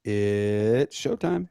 It's showtime.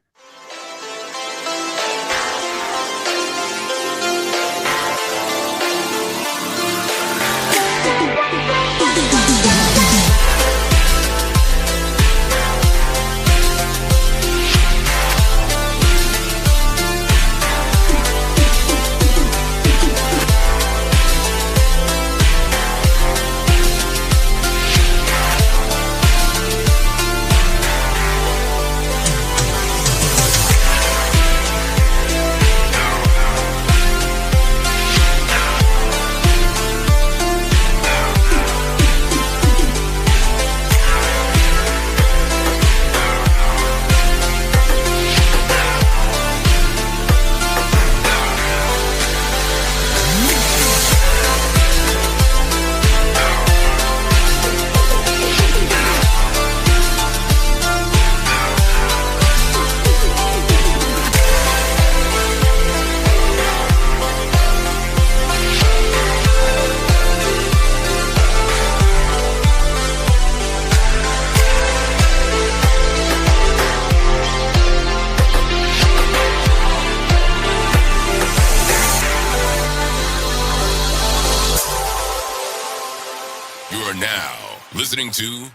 Listening to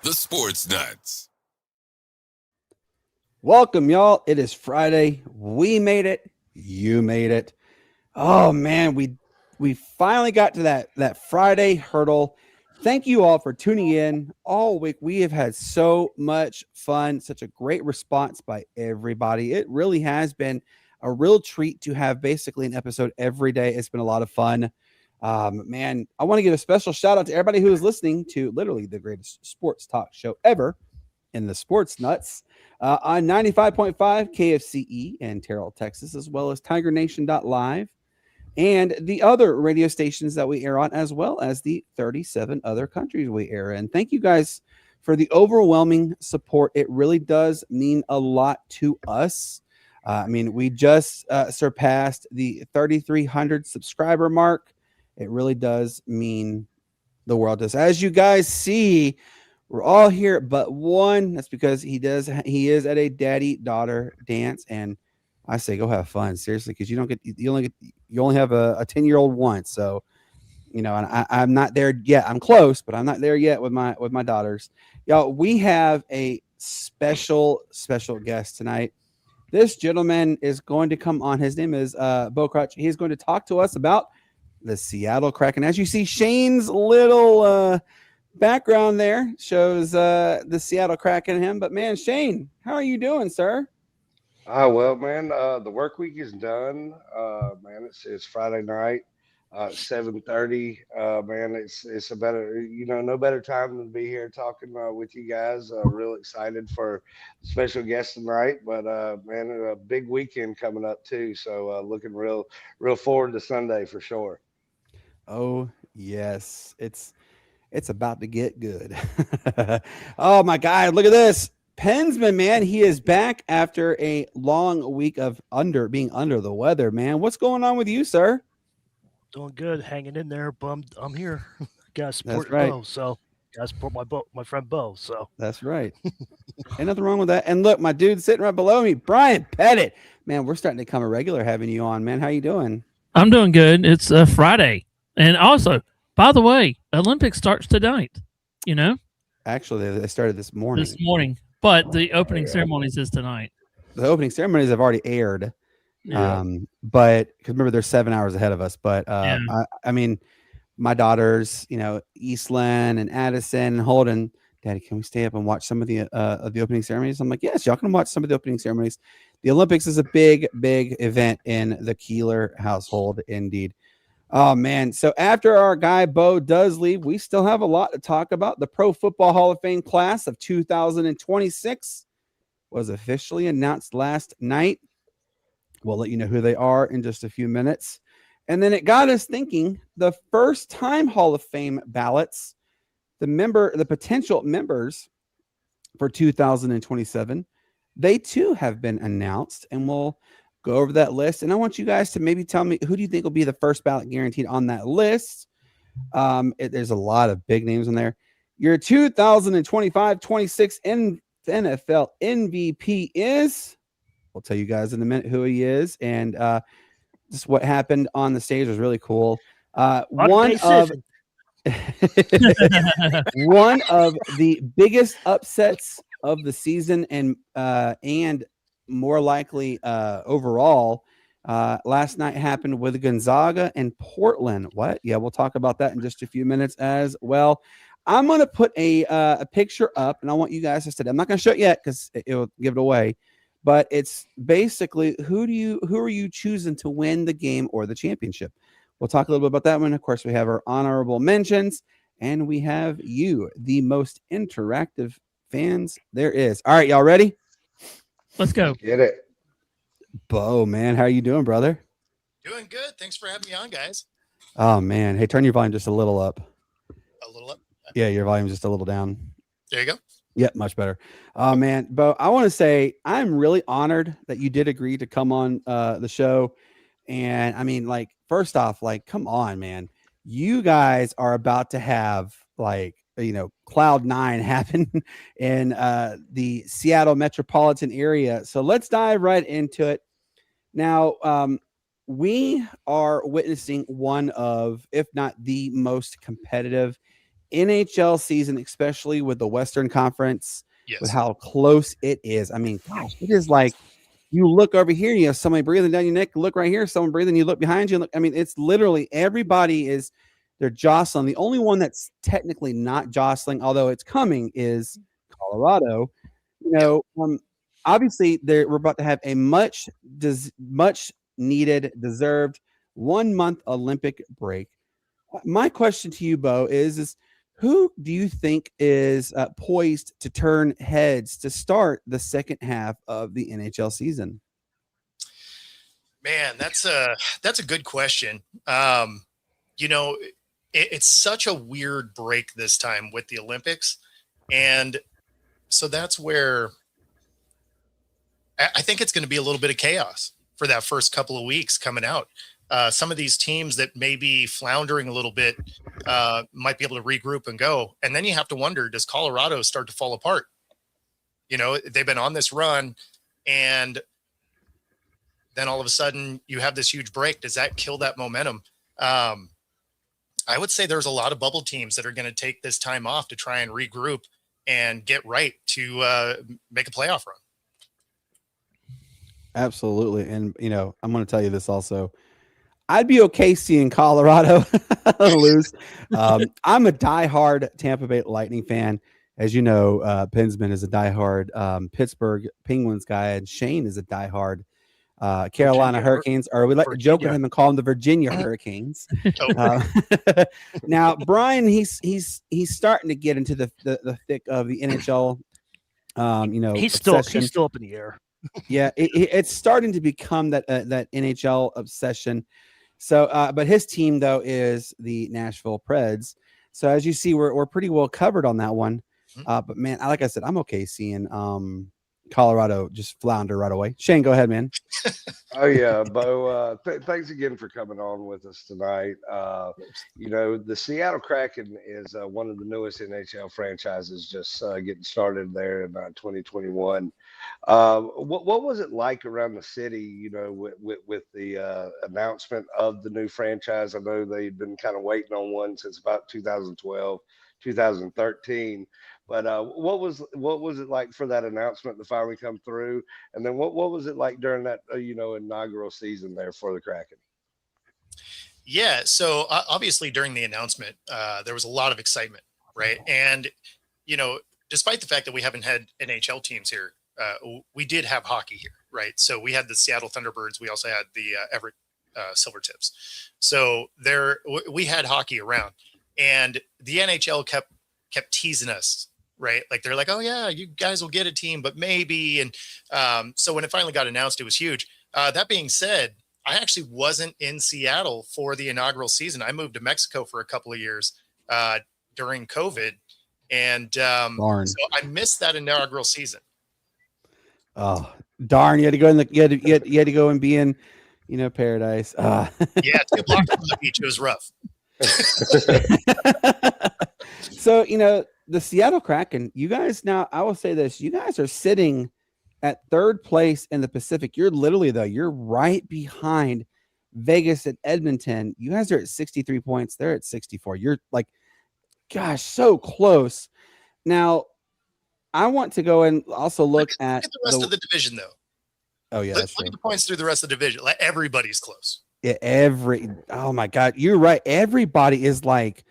the Sports Nutz. Welcome, y'all. It is Friday. We made it. You made it. Oh man, we finally got to that Friday hurdle. Thank you all for tuning in all week. We have had so much fun, such a great response by everybody. It really has been a real treat to have basically an episode every day. It's been a lot of fun. Man, I want to give a special shout out to everybody who is listening to literally the greatest sports talk show ever in the Sports Nutz on 95.5 KFCE in Terrell, Texas, as well as TigerNation.live and the other radio stations that we air on, as well as the 37 other countries we air in. Thank you guys for the overwhelming support. It really does mean a lot to us. We just surpassed the 3,300 subscriber mark. It really does mean the world to us. As you guys see, we're all here but one. That's because he is at a daddy-daughter dance, and I say go have fun, seriously, because you only have a 10-year-old once. So, and I'm not there yet. I'm close, but I'm not there yet with my daughters. Y'all, we have a special guest tonight. This gentleman is going to come on. His name is Bo Crutch. He's going to talk to us about the Seattle Kraken. As you see, Shane's little background there shows the Seattle Kraken in him. But man, Shane, how are you doing, sir? Well, man, the work week is done. Man, it's Friday night, 7:30. Man, it's a better, no better time than to be here talking with you guys. Real excited for the special guest tonight. But man, a big weekend coming up too. So looking real forward to Sunday for sure. Oh yes, it's about to get good. Oh my God, look at this. Pensman, man, he is back after a long week of being under the weather, man. What's going on with you, sir? Doing good, hanging in there. Bummed I'm here. Gotta support right. Bo, so gotta support my friend Bo. So that's right. Ain't nothing wrong with that. And look, my dude sitting right below me, Brian Pettit. Man, we're starting to become a regular having you on, man. How you doing? I'm doing good. It's Friday. And also, by the way, Olympics starts tonight, Actually, they started this morning. But the opening ceremonies is tonight. The opening ceremonies have already aired. Yeah. But because remember, they're 7 hours ahead of us. But yeah. My daughters, Eastland and Addison and Holden, Daddy, can we stay up and watch some of the opening ceremonies? I'm like, yes, y'all can watch some of the opening ceremonies. The Olympics is a big event in the Keeler household, indeed. Oh, man. So after our guy Bo does leave, we still have a lot to talk about. The Pro Football Hall of Fame class of 2026 was officially announced last night. We'll let you know who they are in just a few minutes. And then it got us thinking, the first-time Hall of Fame ballots, the potential members for 2027, they too have been announced, and we'll go over that list. And I want you guys to maybe tell me, who do you think will be the first ballot guaranteed on that list? There's a lot of big names in there. Your 2025-26 NFL MVP is. We'll tell you guys in a minute who he is, and just what happened on the stage was really cool. One of the biggest upsets of the season, and more likely overall. Last night happened with Gonzaga and Portland. What? Yeah, we'll talk about that in just a few minutes as well. I'm going to put a picture up, and I want you guys to study. I'm not going to show it yet because it'll give it away. But it's basically who are you choosing to win the game or the championship? We'll talk a little bit about that one. Of course, we have our honorable mentions, and we have you, the most interactive fans there is. All right, y'all ready? Let's go. Get it. Bo, man, how are you doing, brother? Doing good. Thanks for having me on, guys. Oh, man. Hey, turn your volume just a little up. A little up. Yeah, your volume's just a little down. There you go. Yep, much better. Oh, man. Bo, I want to say I'm really honored that you did agree to come on the show. And I mean, like, first off, like, come on, man. You guys are about to have, like, Cloud 9 happen in the Seattle metropolitan area. So let's dive right into it. Now, we are witnessing one of, if not the most competitive NHL season, especially with the Western Conference, Yes. with how close it is. I mean, gosh, it is like you look over here, you have somebody breathing down your neck, look right here, someone breathing, you look behind you. Look, I mean, it's literally everybody is, they're jostling. The only one that's technically not jostling, although it's coming, is Colorado. Obviously, we're about to have a much needed, deserved 1 month Olympic break. My question to you, Bo, is who do you think is poised to turn heads to start the second half of the NHL season? Man, that's a good question. It's such a weird break this time with the Olympics. And so that's where I think it's going to be a little bit of chaos for that first couple of weeks coming out. Some of these teams that may be floundering a little bit might be able to regroup and go. And then you have to wonder, does Colorado start to fall apart? They've been on this run, and then all of a sudden you have this huge break. Does that kill that momentum? I would say there's a lot of bubble teams that are going to take this time off to try and regroup and get right to make a playoff run. Absolutely. And, I'm going to tell you this also. I'd be okay seeing Colorado lose. I'm a diehard Tampa Bay Lightning fan. As you know, Pinsman is a diehard Pittsburgh Penguins guy, and Shane is a diehard Carolina Hurricanes, or we like to joke with him and call them the Virginia Hurricanes. Now, Brian, he's starting to get into the thick of the NHL. He's still up in the air. Yeah, it's starting to become that NHL obsession. So, but his team though is the Nashville Preds. So as you see, we're pretty well covered on that one. But man, like I said, I'm okay seeing Colorado just flounder right away. Shane, go ahead, man. Oh yeah, Bo. Thanks again for coming on with us tonight. The Seattle Kraken is one of the newest NHL franchises, just getting started there in 2021. What was it like around the city? With the announcement of the new franchise. I know they've been kind of waiting on one since about 2012, 2013. But what was it like for that announcement to finally come through? And then what was it like during that inaugural season there for the Kraken? Yeah, so obviously during the announcement, there was a lot of excitement, right? And despite the fact that we haven't had NHL teams here, we did have hockey here, right? So we had the Seattle Thunderbirds. We also had the Everett Silvertips. So we had hockey around, and the NHL kept teasing us. Right. Like they're like, oh yeah, you guys will get a team, but maybe. And so when it finally got announced, it was huge. That being said, I actually wasn't in Seattle for the inaugural season. I moved to Mexico for a couple of years during COVID. And so I missed that inaugural season. Oh, darn. You had to go you had to go and be in, paradise. Yeah, 2 blocks from the beach. It was rough. So, the Seattle Kraken, you guys now, I will say this, you guys are sitting at third place in the Pacific. You're literally, though, you're right behind Vegas and Edmonton. You guys are at 63 points. They're at 64. You're like, gosh, so close. Now, I want to go and also look at the rest of the division, though. Oh, yeah, Look at the points through the rest of the division. Everybody's close. Yeah, oh my God, you're right. Everybody is like,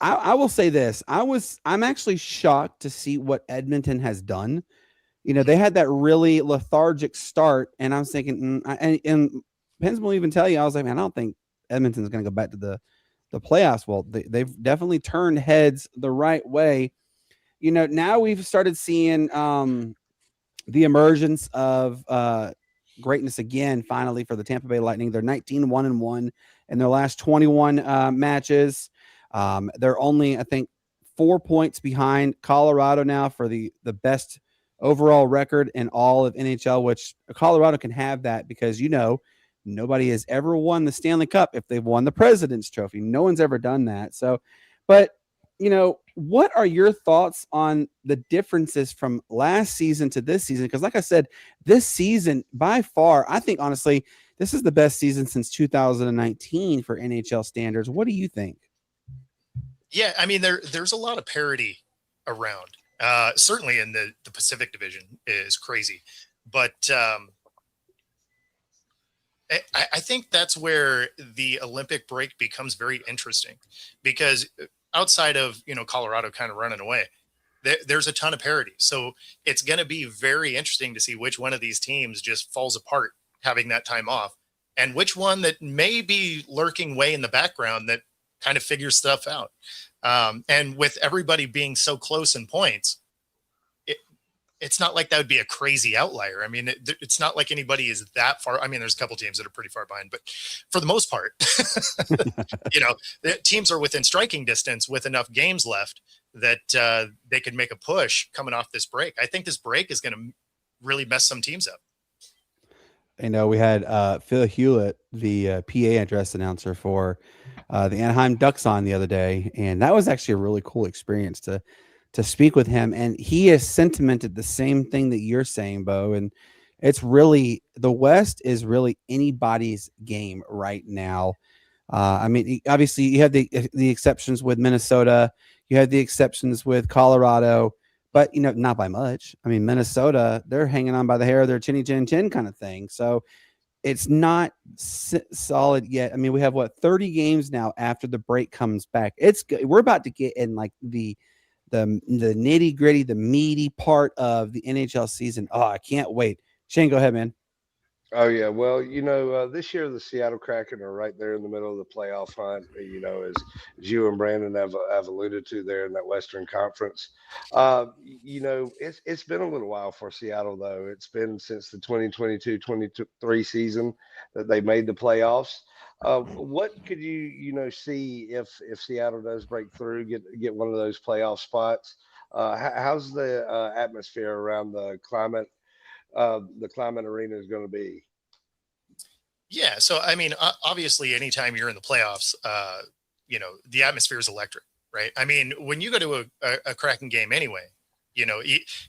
I will say this. I'm actually shocked to see what Edmonton has done. You know, they had that really lethargic start, and I was thinking, and Pens will even tell you, I was like, man, I don't think Edmonton's going to go back to the playoffs. Well, they've definitely turned heads the right way. You know, now we've started seeing the emergence of greatness again, finally, for the Tampa Bay Lightning. They're 19-1-1 in their last 21 matches. They're only, I think, 4 points behind Colorado now for the best overall record in all of NHL, which Colorado can have that because, you know, nobody has ever won the Stanley Cup if they've won the President's Trophy. No one's ever done that. So, but, you know, what are your thoughts on the differences from last season to this season? Because like I said, this season, by far, I think, honestly, this is the best season since 2019 for NHL standards. What do you think? Yeah, I mean, there's a lot of parity around. Certainly in the Pacific Division is crazy. But I think that's where the Olympic break becomes very interesting because outside of, you know, Colorado kind of running away, there's a ton of parity. So it's going to be very interesting to see which one of these teams just falls apart having that time off and which one that may be lurking way in the background that kind of figures stuff out. And with everybody being so close in points, it's not like that would be a crazy outlier. I mean, it's not like anybody is that far. I mean, there's a couple teams that are pretty far behind, but for the most part, you know, the teams are within striking distance with enough games left that they could make a push coming off this break. I think this break is going to really mess some teams up. You know, we had Phil Hewlett, the PA address announcer for the Anaheim Ducks on the other day, and that was actually a really cool experience to speak with him. And he has sentimented the same thing that you're saying, Bo. And it's really, the West is really anybody's game right now. I mean, obviously you have the exceptions with Minnesota, you have the exceptions with Colorado, but, you know, not by much. I mean, Minnesota, they're hanging on by the hair of their chinny chin chin kind of thing. So it's not solid yet. I mean, we have 30 games now after the break comes back. We're about to get in like the nitty gritty, the meaty part of the NHL season. Oh, I can't wait. Shane, go ahead, man. Oh yeah, well, you know, this year the Seattle Kraken are right there in the middle of the playoff hunt. You know, as you and Brandon have alluded to there in that Western Conference. You know, it's been a little while for Seattle though. It's been since the 2022-23 season that they made the playoffs. What could you see if Seattle does break through, get one of those playoff spots? How's the atmosphere around the climate arena is going to be? Yeah. So, I mean, obviously anytime you're in the playoffs, you know, the atmosphere is electric, right? I mean, when you go to a Kraken game anyway, you know,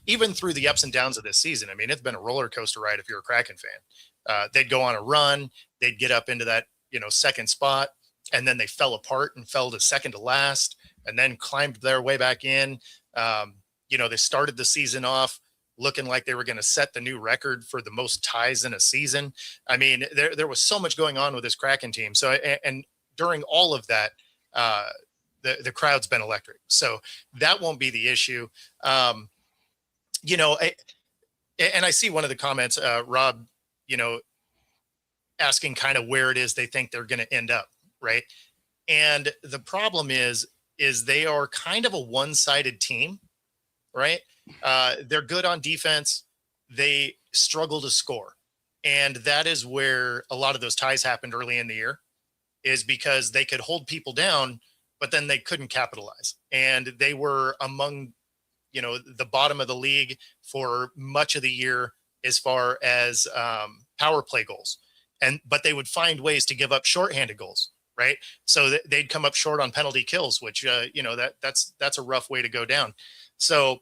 even through the ups and downs of this season, I mean, it's been a roller coaster ride if you're a Kraken fan. They'd go on a run, they'd get up into that, you know, second spot, and then they fell apart and fell to second to last and then climbed their way back in. You know, they started the season off looking like they were going to set the new record for the most ties in a season. I mean, there was so much going on with this Kraken team. So, and during all of that, the crowd's been electric. So that won't be the issue. You know, and I see one of the comments, Rob, you know, asking kind of where it is they think they're going to end up, right? And the problem is they are kind of a one-sided team, right? They're good on defense. They struggle to score. And that is where a lot of those ties happened early in the year, is because they could hold people down, but then they couldn't capitalize. And they were among, you know, the bottom of the league for much of the year as far as power play goals. But they would find ways to give up shorthanded goals, right? So they'd come up short on penalty kills, which that's a rough way to go down. So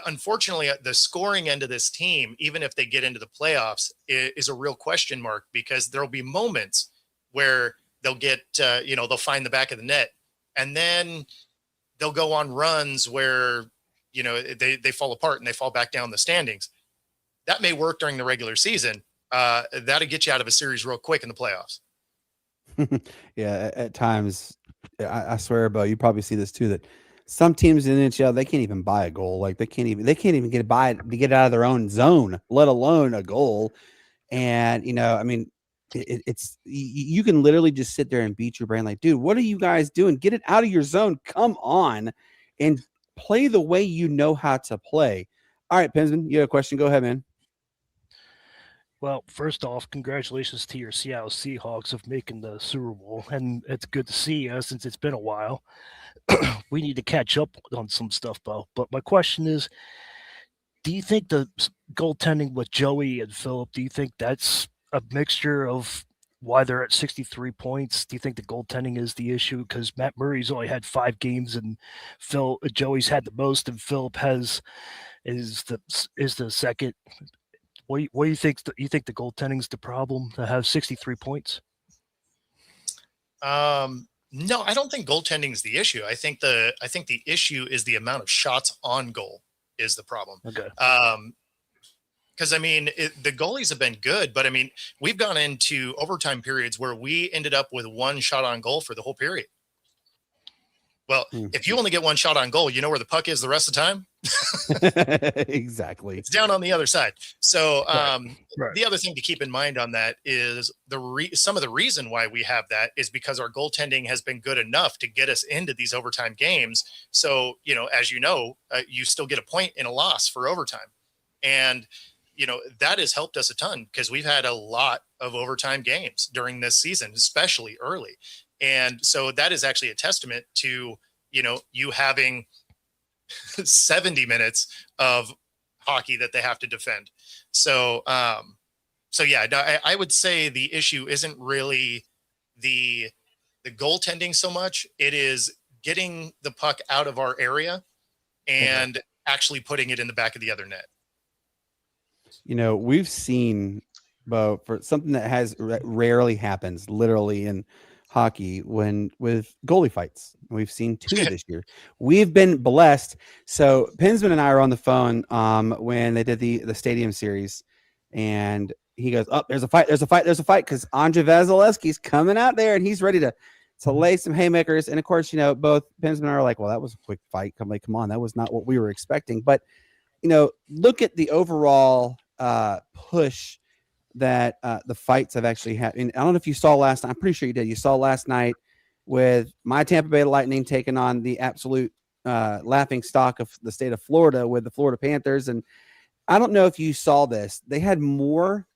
unfortunately, the scoring end of this team, even if they get into the playoffs, is a real question mark, because there'll be moments where they'll get they'll find the back of the net, and then they'll go on runs where they fall apart and they fall back down the standings. That may work during the regular season. That'll get you out of a series real quick in the playoffs. Yeah, at times, I swear, Bo, you probably see this too, that some teams in the NHL, they can't even buy a goal. Like they can't even get by to get out of their own zone, let alone a goal. And I mean, it's you can literally just sit there and beat your brain like, dude, what are you guys doing? Get it out of your zone. Come on and play the way you know how to play. All right, Pinsman, you have a question? Go ahead, man. Well, first off, congratulations to your Seattle Seahawks of making the Super Bowl, and it's good to see you since it's been a while. We need to catch up on some stuff, Bo. But my question is, do you think the goaltending with Joey and Philip, do you think that's a mixture of why they're at 63 points? Do you think the goaltending is the issue? Because Matt Murray's only had 5 games, and Joey's had the most, and Philip is the second. What do you think? You think the goaltending's the problem to have 63 points? No, I don't think goaltending is the issue. I think the issue is the amount of shots on goal is the problem. Okay. Because I mean, the goalies have been good, but I mean, we've gone into overtime periods where we ended up with 1 shot on goal for the whole period. Well, if you only get 1 shot on goal, you know where the puck is the rest of the time. Exactly. It's down on the other side. So Right. the other thing to keep in mind on that is some of the reason why we have that is because our goaltending has been good enough to get us into these overtime games. So, as you still get a point in a loss for overtime. And, that has helped us a ton because we've had a lot of overtime games during this season, especially early. And so that is actually a testament to, you having 70 minutes of hockey that they have to defend. So yeah, I would say the issue isn't really the goaltending so much. It is getting the puck out of our area and actually putting it in the back of the other net. We've seen, Bo, for something that rarely happens literally in hockey with goalie fights. We've seen 2 this year. We've been blessed. So Pinsman and I are on the phone when they did the stadium series, and he goes, "Oh, there's a fight, because Andre Vasilevsky's coming out there and he's ready to lay some haymakers." And of course, both Pinsman and I are like, "Well, that was a quick fight. Come on, that was not what we were expecting." But look at the overall push that the fights have actually had. And I don't know if you saw last night. I'm pretty sure you did. You saw last night with my Tampa Bay Lightning taking on the absolute laughing stock of the state of Florida with the Florida Panthers. And I don't know if you saw this. They had more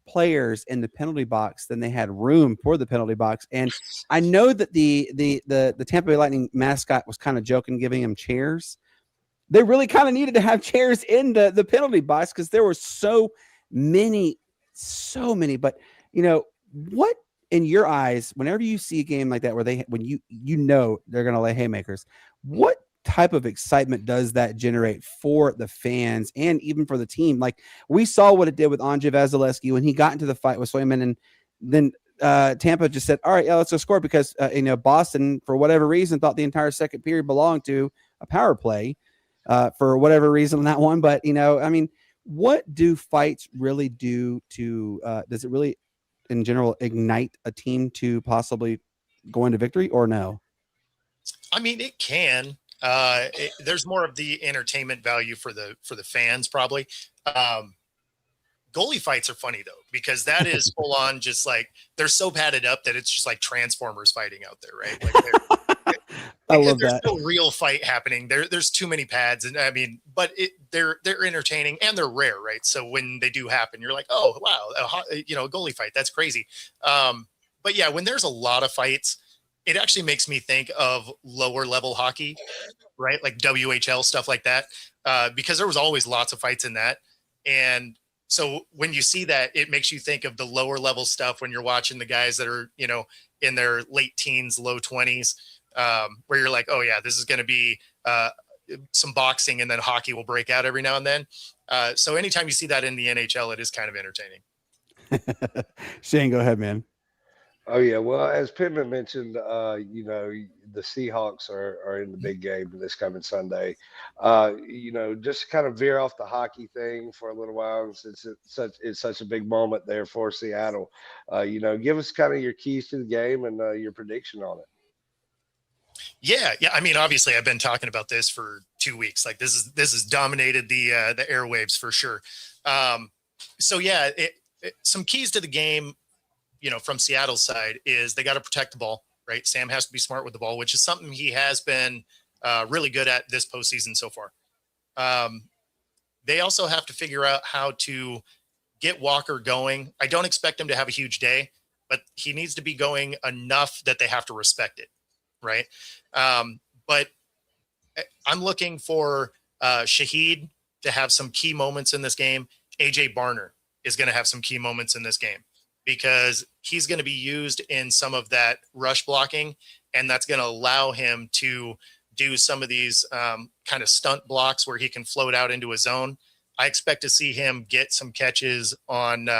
players in the penalty box than they had room for the penalty box. And I know that the Tampa Bay Lightning mascot was kind of joking, giving them chairs. They really kind of needed to have chairs in the penalty box because there were so many. But what in your eyes, whenever you see a game like that where when they're going to lay haymakers, what type of excitement does that generate for the fans and even for the team? Like we saw what it did with Andre Vasilevsky when he got into the fight with Swayman, and then Tampa just said, "All right, yeah, let's go score," because Boston, for whatever reason, thought the entire second period belonged to a power play for whatever reason on that one. But I mean, what do fights really do to does it really in general ignite a team to possibly go into victory, or no? I mean, it can. There's more of the entertainment value for the fans probably. Goalie fights are funny though, because that is full on, just like they're so padded up that it's just like Transformers fighting out there, right? Like I love there's that. no real fight happening. There's too many pads, and I mean, but they're entertaining and they're rare, right? So when they do happen, you're like, oh wow, a goalie fight, that's crazy. But yeah, when there's a lot of fights, it actually makes me think of lower level hockey, right? Like WHL stuff like that, because there was always lots of fights in that. And So when you see that, it makes you think of the lower level stuff when you're watching the guys that are, in their late teens, low 20s, where you're like, oh yeah, this is going to be some boxing, and then hockey will break out every now and then. So anytime you see that in the NHL, it is kind of entertaining. Shane, go ahead, man. Oh yeah, well, as Pittman mentioned, the Seahawks are in the big game this coming Sunday. Just kind of veer off the hockey thing for a little while, since it's such a big moment there for Seattle. Give us kind of your keys to the game and your prediction on it. Yeah. I mean, obviously, I've been talking about this for 2 weeks. Like this has dominated the airwaves for sure. Some keys to the game, from Seattle's side, is they got to protect the ball, right? Sam has to be smart with the ball, which is something he has been really good at this postseason so far. They also have to figure out how to get Walker going. I don't expect him to have a huge day, but he needs to be going enough that they have to respect it, right? But I'm looking for Shaheed to have some key moments in this game. AJ Barner is going to have some key moments in this game, because he's going to be used in some of that rush blocking, and that's going to allow him to do some of these kind of stunt blocks where he can float out into a zone. I expect to see him get some catches on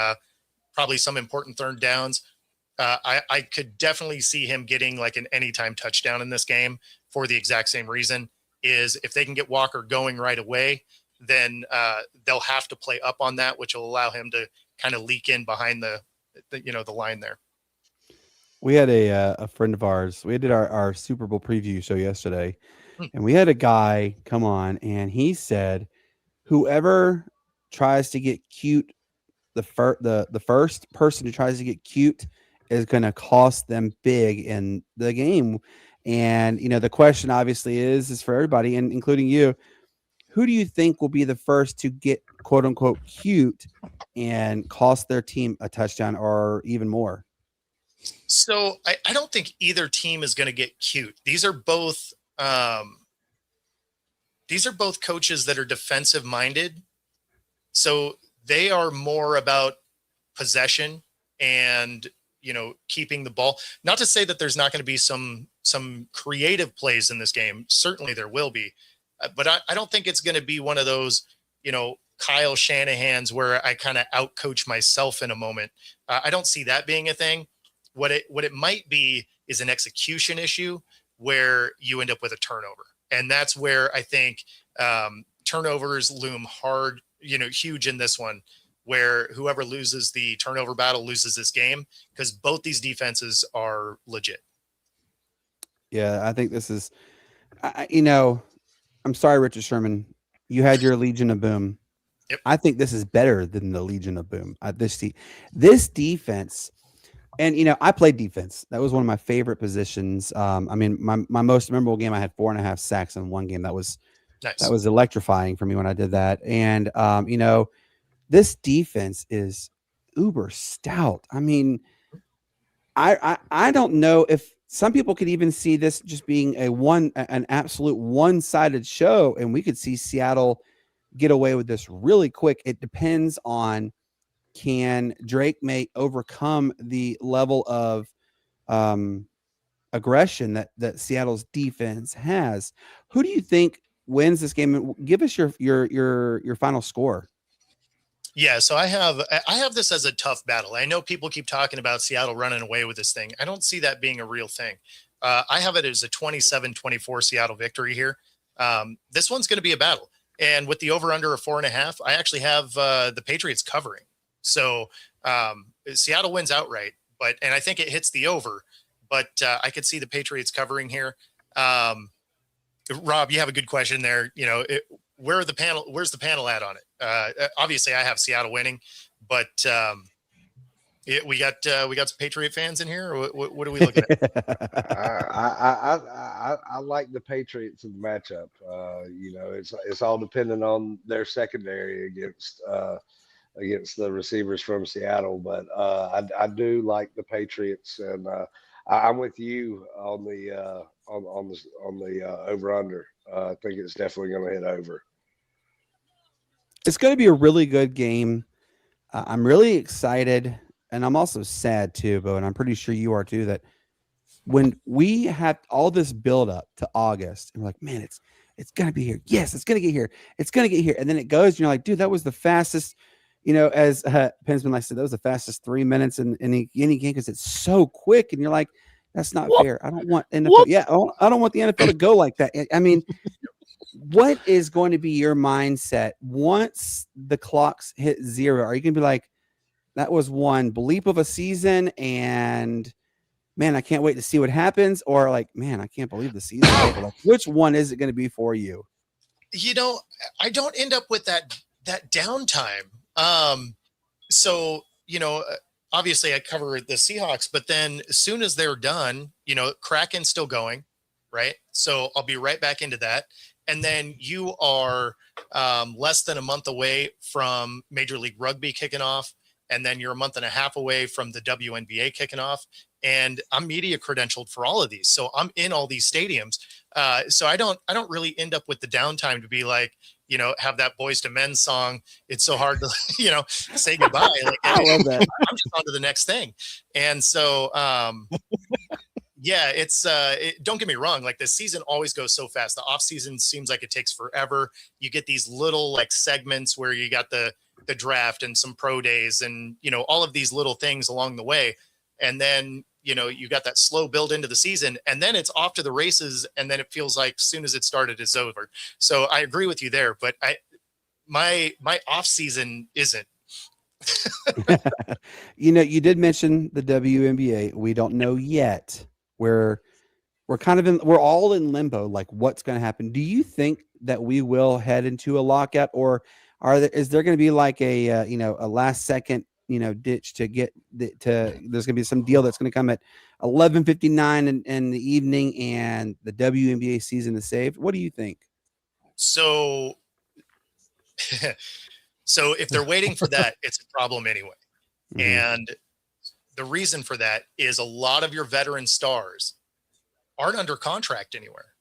probably some important third downs. I could definitely see him getting like an anytime touchdown in this game for the exact same reason, is if they can get Walker going right away, then they'll have to play up on that, which will allow him to kind of leak in behind the line there. We had a friend of ours. We did our Super Bowl preview show yesterday, and we had a guy come on, and he said, whoever tries to get cute, the first person who tries to get cute is going to cost them big in the game. And the question obviously is for everybody, and including you, who do you think will be the first to get quote unquote cute and cost their team a touchdown or even more? So I don't think either team is going to get cute. These are both coaches that are defensive minded. So they are more about possession and, keeping the ball. Not to say that there's not going to be some creative plays in this game. Certainly there will be. But I don't think it's going to be one of those, Kyle Shanahan's where I kind of outcoach myself in a moment. I don't see that being a thing. What it might be is an execution issue where you end up with a turnover. And that's where I think turnovers loom hard, huge in this one, where whoever loses the turnover battle loses this game, because both these defenses are legit. Yeah, I think this is, I'm sorry, Richard Sherman, you had your Legion of Boom. Yep. I think this is better than the Legion of Boom. This defense, and I played defense. That was one of my favorite positions. My most memorable game, I had 4.5 sacks in one game. That was nice. That was electrifying for me when I did that. And this defense is uber stout. I mean, I don't know if some people could even see this just being an absolute one-sided show, and we could see Seattle get away with this really quick. It depends on, can Drake May overcome the level of aggression that Seattle's defense has. Who do you think wins this game? Give us your final score. Yeah, so I have this as a tough battle. I know people keep talking about Seattle running away with this thing. I don't see that being a real thing. I have it as a 27-24 Seattle victory here. This one's going to be a battle. And with the over-under of 4.5, I actually have the Patriots covering. So Seattle wins outright, and I think it hits the over. But I could see the Patriots covering here. Rob, you have a good question there. Where's the panel at on it? Obviously, I have Seattle winning, but we got some Patriot fans in here. Or what are we looking at? I like the Patriots in the matchup. It's all dependent on their secondary against the receivers from Seattle, but I do like the Patriots, and I'm with you on the over under. I think it's definitely going to hit over. It's going to be a really good game. I'm really excited, and I'm also sad too, Bo, and I'm pretty sure you are too, that when we had all this build up to August, and we're like, man, it's gonna be here. Yes, it's gonna get here. It's gonna get here. And then it goes, and you're like, dude, that was the fastest, as Pensman like said, that was the fastest 3 minutes in any game because it's so quick. And you're like, that's not Whoop. fair. I don't want NFL. Whoop. Yeah, I don't want the NFL to go like that. I mean, what is going to be your mindset once the clocks hit zero? Are you gonna be like, that was one bleep of a season, and man, I can't wait to see what happens, or like, man, I can't believe the season's over? Like, which one is it going to be for you? I don't end up with that downtime. So, obviously I cover the Seahawks, but then as soon as they're done, Kraken's still going, right? So I'll be right back into that. And then you are less than a month away from Major League Rugby kicking off. And then you're a month and a half away from the WNBA kicking off. And I'm media credentialed for all of these. So I'm in all these stadiums. So I don't really end up with the downtime to be like, have that Boys to Men song. It's so hard to, say goodbye. Like, I love that. I'm just on to the next thing. And so, yeah, don't get me wrong. Like, the season always goes so fast. The off season seems like it takes forever. You get these little like segments where you got the draft and some pro days and, all of these little things along the way. And then, you got that slow build into the season, and then it's off to the races. And then it feels like as soon as it started, it's over. So I agree with you there, but my off season isn't. You did mention the WNBA. We don't know yet. We're all in limbo, like what's going to happen. Do you think that we will head into a lockout, or is there going to be like a last second ditch to get there's going to be some deal that's going to come at 11:59 in the evening, and the WNBA season is saved? What do you think? So if they're waiting for that, it's a problem anyway. Mm-hmm. And the reason for that is a lot of your veteran stars aren't under contract anywhere.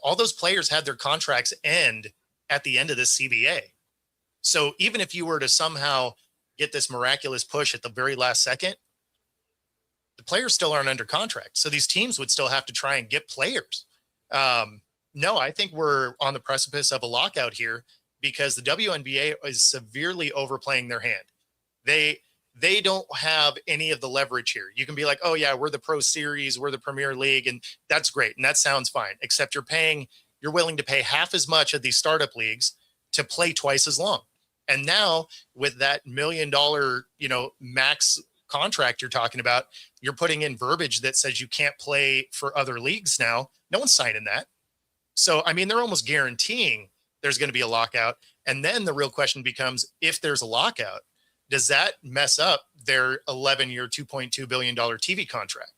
All those players had their contracts end at the end of this CBA. So even if you were to somehow get this miraculous push at the very last second, the players still aren't under contract. So these teams would still have to try and get players. No, I think we're on the precipice of a lockout here because the WNBA is severely overplaying their hand. They don't have any of the leverage here. You can be like, oh yeah, we're the Pro Series, we're the Premier League, and that's great. And that sounds fine, except you're willing to pay half as much of these startup leagues to play twice as long. And now with that $1 million, max contract you're talking about, you're putting in verbiage that says you can't play for other leagues now. No one's signing that. So, I mean, they're almost guaranteeing there's going to be a lockout. And then the real question becomes, if there's a lockout, does that mess up their 11-year, $2.2 billion TV contract?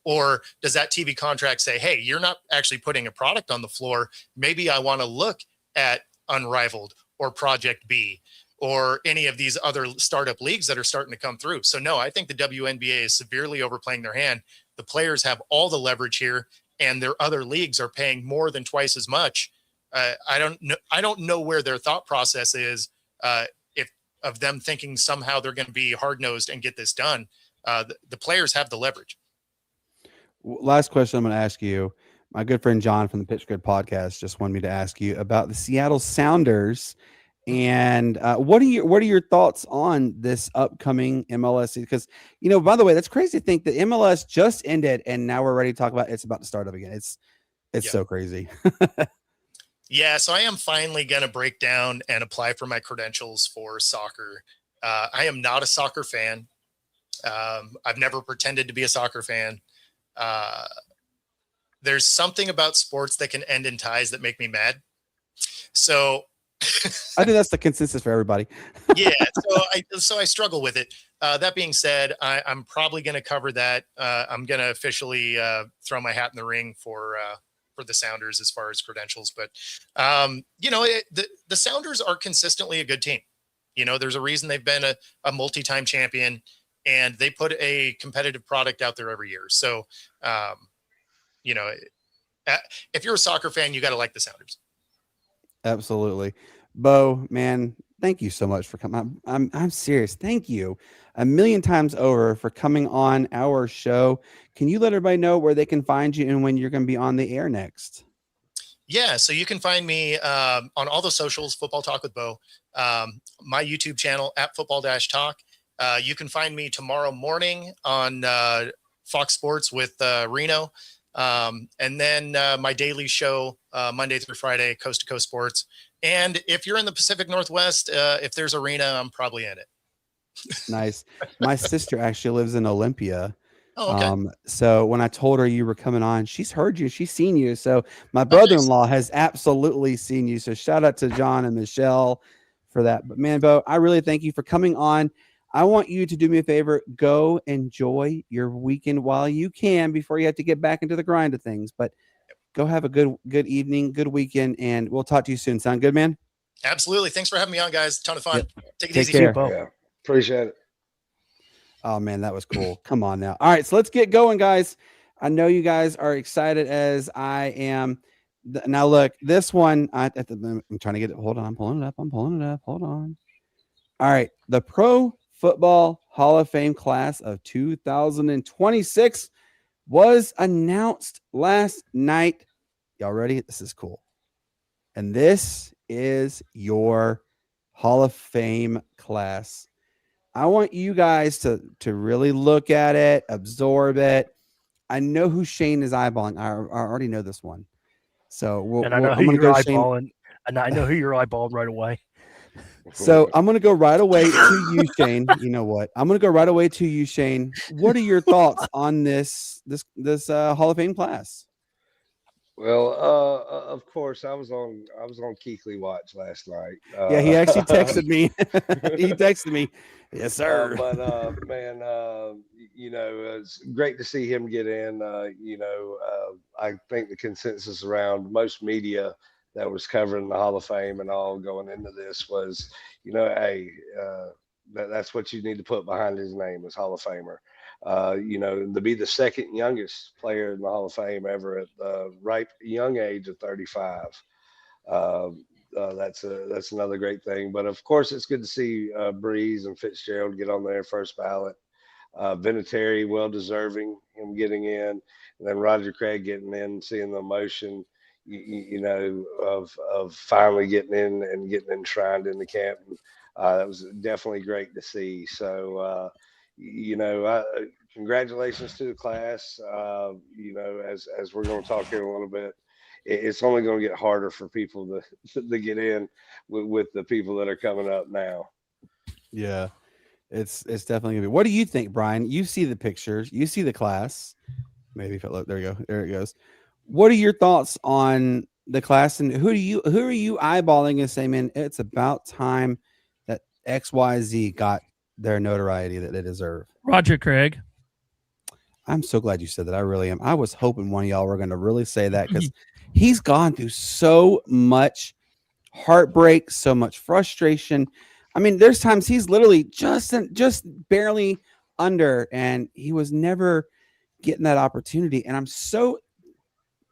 Or does that TV contract say, hey, you're not actually putting a product on the floor. Maybe I want to look at Unrivaled or Project B or any of these other startup leagues that are starting to come through. So no, I think the WNBA is severely overplaying their hand. The players have all the leverage here, and their other leagues are paying more than twice as much. I don't know where their thought process is, if of them thinking somehow they're going to be hard-nosed and get this done. The players have the leverage. Last question I'm going to ask you. My good friend John from the Pitch Grid podcast just wanted me to ask you about the Seattle Sounders. And what are your thoughts on this upcoming MLS? Because, by the way, that's crazy to think that MLS just ended and now we're ready to talk about it's about to start up again. It's so crazy. Yeah, so I am finally going to break down and apply for my credentials for soccer. I am not a soccer fan. I've never pretended to be a soccer fan. There's something about sports that can end in ties that make me mad. So I think that's the consensus for everybody. Yeah. So I struggle with it. That being said, I'm probably going to cover that. I'm going to officially throw my hat in the ring for the Sounders as far as credentials. But, the Sounders are consistently a good team. There's a reason they've been a multi-time champion, and they put a competitive product out there every year. So, if you're a soccer fan, you got to like the Sounders. Absolutely. Bo, man, thank you so much for coming. I'm serious. Thank you a million times over for coming on our show. Can you let everybody know where they can find you and when you're going to be on the air next? Yeah, so you can find me on all the socials, Football Talk with Bo, my YouTube channel at Football-Talk. You can find me tomorrow morning on Fox Sports with Reno. And then my daily show, Monday through Friday, Coast to Coast Sports. And if you're in the Pacific Northwest, if there's arena, I'm probably in it. Nice. My sister actually lives in Olympia. Oh, okay. So when I told her you were coming on, she's heard you, she's seen you. So my nice. brother-in-law has absolutely seen you. So shout out to John and Michelle for that. But man, Bo, I really thank you for coming on. I want you to do me a favor. Go enjoy your weekend while you can before you have to get back into the grind of things. But go have a good evening, good weekend, and we'll talk to you soon. Sound good, man? Absolutely. Thanks for having me on, guys. Ton of fun. Yep. Take it Take easy. care. Yeah, appreciate it. Oh man, that was cool. Come on now. All right, so let's get going, guys. I know you guys are excited as I am. Now look, this one, I'm trying to get it. Hold on, I'm pulling it up. Hold on. All right, the Pro Football Hall of Fame class of 2026 was announced last night. Y'all ready? This is cool. And this is your Hall of Fame class. I want you guys to really look at it, absorb it. I know who Shane is eyeballing. I already know this one. So I'm going to go eyeballing. And I know who you're eyeballing right away. So I'm going to go right away to you, Shane. You know what? I'm going to go right away to you, Shane. What are your thoughts on this Hall of Fame class? Well, of course, I was on Keekly Watch last night. Yeah, he actually texted me. He texted me. Yes, sir. But man, it's great to see him get in. I think the consensus around most media that was covering the Hall of Fame and all going into this was, hey, that's what you need to put behind his name as Hall of Famer. To be the second youngest player in the Hall of Fame ever at the ripe young age of 35. That's another great thing. But of course, it's good to see Breeze and Fitzgerald get on there first ballot. Vinatieri, well deserving him getting in, and then Roger Craig getting in, seeing the emotion, of finally getting in and getting enshrined in the camp. That was definitely great to see. So. Congratulations to the class. As we're going to talk here in a little bit, it's only going to get harder for people to get in with the people that are coming up now. Yeah, it's definitely gonna be. What do you think, Brian? You see the pictures, you see the class. Maybe if I look, there you go, there it goes. What are your thoughts on the class, and who are you eyeballing and saying, man, it's about time that XYZ got their notoriety that they deserve? Roger Craig. I'm so glad you said that. I really am. I was hoping one of y'all were going to really say that because he's gone through so much heartbreak, so much frustration. I mean, there's times he's literally just barely under, and he was never getting that opportunity. And I'm so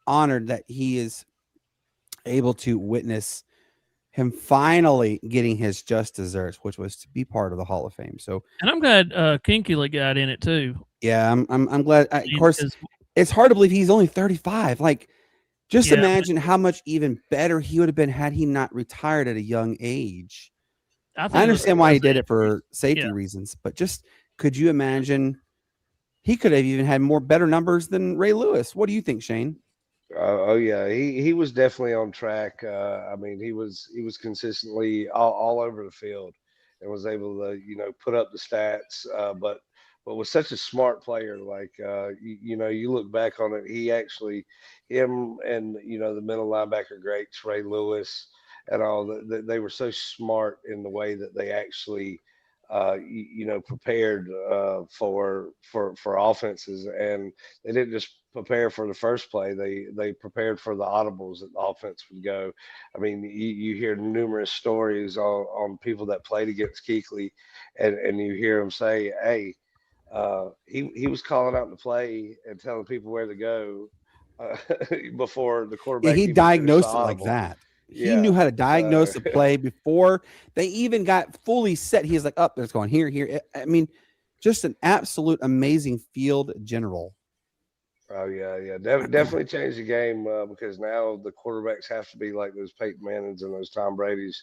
honored that he is able to witness him finally getting his just desserts, which was to be part of the Hall of Fame. So, and I'm glad Kinkula got in it too. Yeah, I'm glad. Of course, it's hard to believe he's only 35. Like, just imagine how much even better he would have been had he not retired at a young age. I understand why he did it for safety reasons, but just could you imagine he could have even had better numbers than Ray Lewis? What do you think, Shane? Oh yeah, he was definitely on track. I mean, he was consistently all over the field and was able to put up the stats. But was such a smart player. Like you look back on it, him and the middle linebacker greats, Ray Lewis and all, they were so smart in the way that they actually prepared for offenses, and they didn't just prepare for the first play. They prepared for the audibles that the offense would go. I mean, you hear numerous stories on people that played against Keekly, and you hear them say, "Hey, he was calling out the play and telling people where to go before the quarterback." Yeah, he even diagnosed it finished the like audible. that. He knew how to So- diagnose the play before they even got fully set. He's like, "Up, there's going here." I mean, just an absolute amazing field general. Oh yeah. Definitely changed the game because now the quarterbacks have to be like those Peyton Mannings and those Tom Brady's.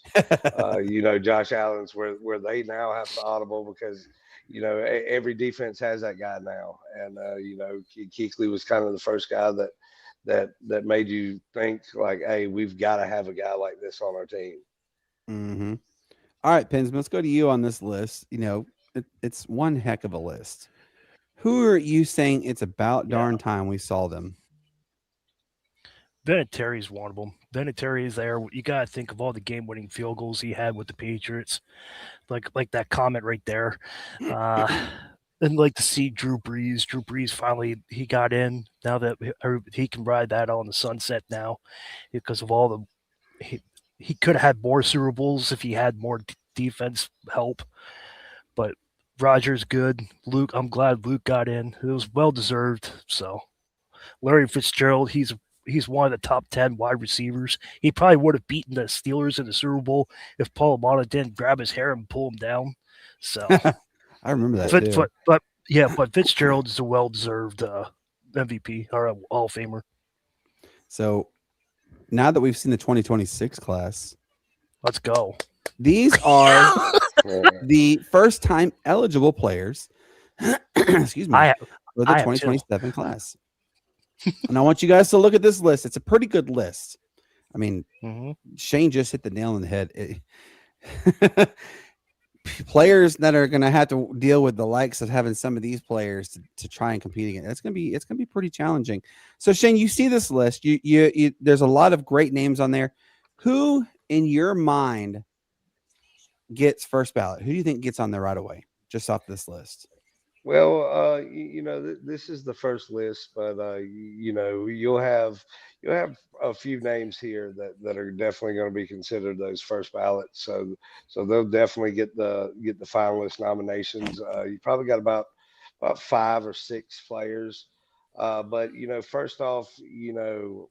Josh Allen's where they now have to audible because every defense has that guy now, and Kuechly was kind of the first guy that made you think like, hey, we've got to have a guy like this on our team. Mm-hmm. All right, Pins, let's go to you on this list. It's one heck of a list. Who are you saying it's about darn time we saw them? Vinatieri's one of them. Vinatieri is there. You got to think of all the game-winning field goals he had with the Patriots, like that comment right there. And like to see Drew Brees. Drew Brees finally he got in. Now that he can ride that on the sunset now, because of all the he could have had more Super Bowls if he had more defense help, but Rodgers good. Luke, I'm glad Luke got in. It was well deserved. So Larry Fitzgerald, he's one of the top 10 wide receivers. He probably would have beaten the Steelers in the Super Bowl if Paul Amata didn't grab his hair and pull him down. So I remember that too. But Fitzgerald is a well deserved MVP or a Hall of Famer. So now that we've seen the 2026 class, let's go. These are the first time eligible players. Excuse me. For the 2027 class. And I want you guys to look at this list. It's a pretty good list. I mean, Shane just hit the nail on the head. Players that are going to have to deal with the likes of having some of these players to try and compete against. It's going to be pretty challenging. So Shane, you see this list. You there's a lot of great names on there. Who in your mind gets first ballot? Who do you think gets on there right away, just off this list? Well, this is the first list, but you'll have a few names here that are definitely going to be considered those first ballots. So they'll definitely get the finalist nominations. You probably got about 5 or 6 players, but first off, they're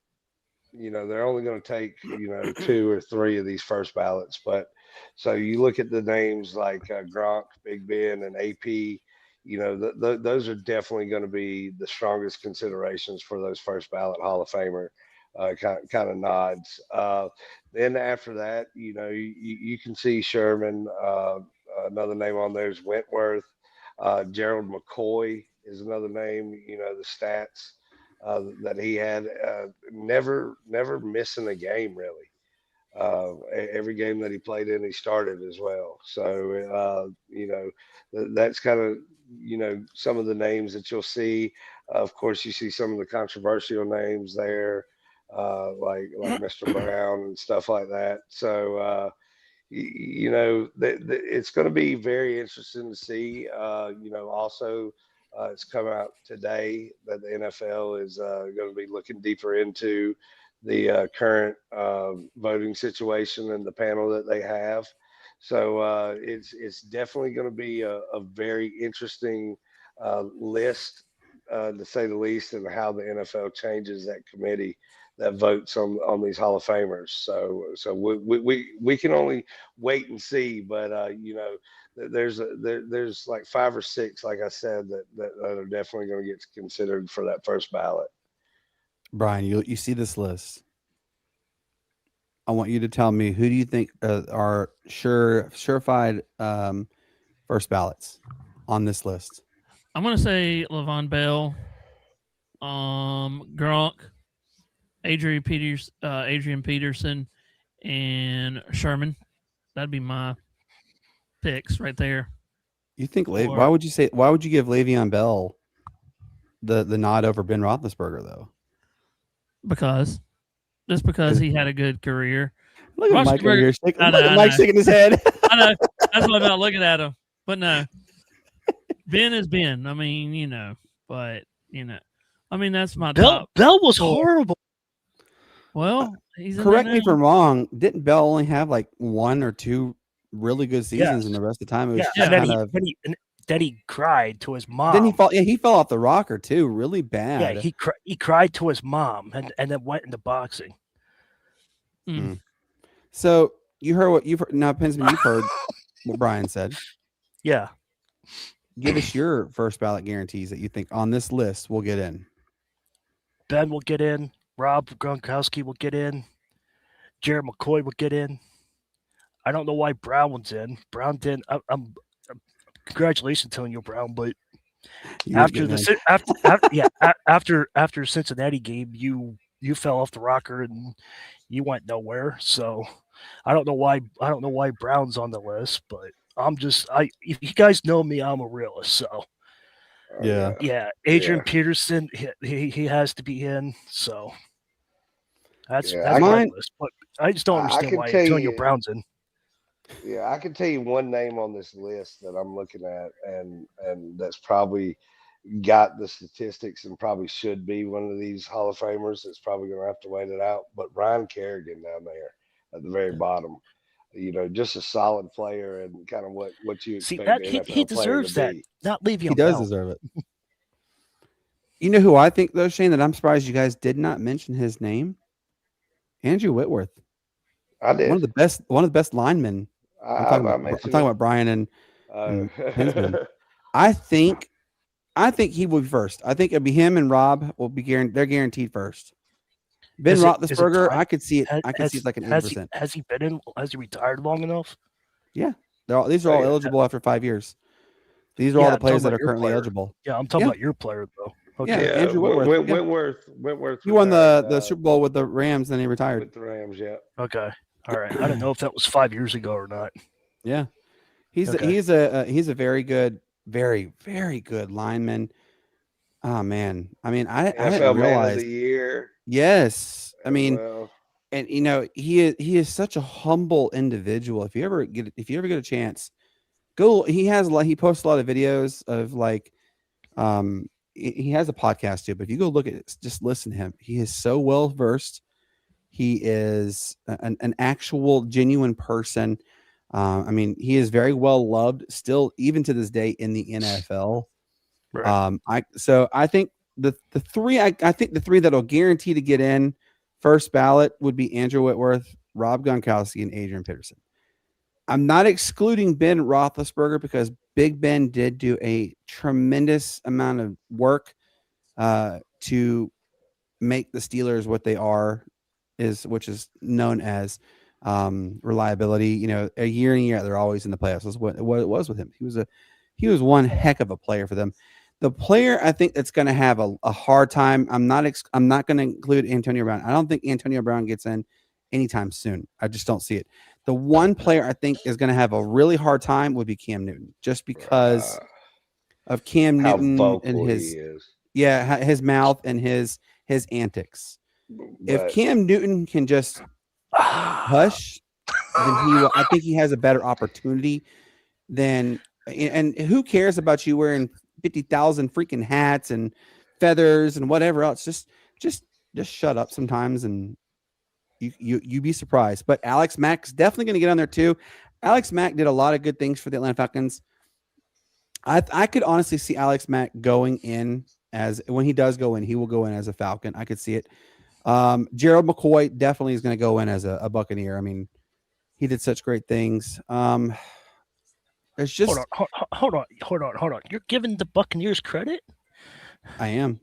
only going to take 2 or 3 of these first ballots. But so you look at the names like Gronk, Big Ben, and AP. Those are definitely going to be the strongest considerations for those first ballot Hall of Famer kind of nods. Then after that, you can see Sherman. Another name on there is Wentworth. Gerald McCoy is another name. The stats that he had, never missing a game really. Every game that he played in, he started as well. So, that's kind of, some of the names that you'll see. Of course, you see some of the controversial names there, like Mr. Brown and stuff like that. So, it's going to be very interesting to see. Also, it's come out today that the NFL is going to be looking deeper into the current voting situation and the panel that they have. So it's definitely going to be a very interesting list, to say the least, and how the NFL changes that committee that votes on these Hall of Famers. So we can only wait and see, but there's like 5 or 6, like I said, that are definitely going to get considered for that first ballot. Brian, you see this list. I want you to tell me, who do you think are surefire first ballots on this list? I'm going to say Le'Veon Bell, Gronk, Adrian Peterson, and Sherman. That'd be my picks right there. You think why would you give Le'Veon Bell the nod over Ben Roethlisberger though? Because he had a good career. Look at Mike over here. Mike's shaking his head. I know. That's why I'm not looking at him. But no. Ben is Ben. I mean, that's my top. Bell was horrible. Well, he's correct me if I'm wrong. Didn't Bell only have like 1 or 2 really good seasons, and the rest of the time it was just then he cried to his mom. Then he fall. Yeah, he fell off the rocker too, really bad. Yeah, he cried to his mom, and then went into boxing. So you heard what you've heard. Now, Pensman, you've heard what Brian said. Yeah. Give us your first ballot guarantees that you think on this list will get in. Ben will get in. Rob Gronkowski will get in. Jared McCoy will get in. I don't know why Brown was in. Brown didn't. I'm congratulations, Antonio Brown, but after Cincinnati game, you fell off the rocker and you went nowhere. So I don't know why Brown's on the list, but if you guys know me, I'm a realist. So yeah, Adrian Peterson, he has to be in. So that's my list. But I just don't understand why Antonio Brown's in. Yeah, I can tell you one name on this list that I'm looking at, and that's probably got the statistics and probably should be one of these Hall of Famers. That's probably going to have to wait it out. But Ryan Kerrigan down there at the very bottom, just a solid player and kind of what you expect. He deserves that. Not Le'Veon He does Bell. deserve it. You know who I think though, Shane, that I'm surprised you guys did not mention his name? Andrew Whitworth. I did. One of the best linemen. I'm talking about Brian and Pensman. I think he will be first. I think it'll be him and Rob will be they're guaranteed first. Ben Roethlisberger, I could see it. I could see it like an 80%. Has he retired long enough? Yeah, these are all eligible after 5 years. These are all the players that are currently eligible. Yeah, I'm talking about your player though. Okay. Yeah, Andrew Whitworth. Whitworth. He won the Super Bowl with the Rams, then he retired. With the Rams, yeah. Okay. All right. I don't know if that was 5 years ago or not. Yeah, he's a very good, very, very good lineman. Oh man, I mean, I didn't realize. Man of the year. Yes, I mean, and he is such a humble individual. If you ever get a chance, go. He posts a lot of videos of he has a podcast too. But if you go look at it, just listen to him. He is so well versed. He is an actual genuine person. I mean, he is very well loved still, even to this day in the NFL. Right. I think the three that'll guarantee to get in first ballot would be Andrew Whitworth, Rob Gronkowski, and Adrian Peterson. I'm not excluding Ben Roethlisberger because Big Ben did do a tremendous amount of work to make the Steelers what they are, which is known as reliability. A year in a year out, they're always in the playoffs. That's what it was with him. He was one heck of a player for them. The player I think that's going to have a hard time. I'm not going to include Antonio Brown. I don't think Antonio Brown gets in anytime soon. I just don't see it. The one player I think is going to have a really hard time would be Cam Newton, just because of Cam Newton and his mouth and his antics. If Cam Newton can just hush, then I think he has a better opportunity than. And who cares about you wearing 50,000 freaking hats and feathers and whatever else? Just shut up sometimes, and you be surprised. But Alex Mack's definitely going to get on there too. Alex Mack did a lot of good things for the Atlanta Falcons. I could honestly see Alex Mack going in when he does go in, he will go in as a Falcon. I could see it. Gerald McCoy definitely is going to go in as a Buccaneer. I mean, he did such great things. It's just hold on. You're giving the Buccaneers credit? I am.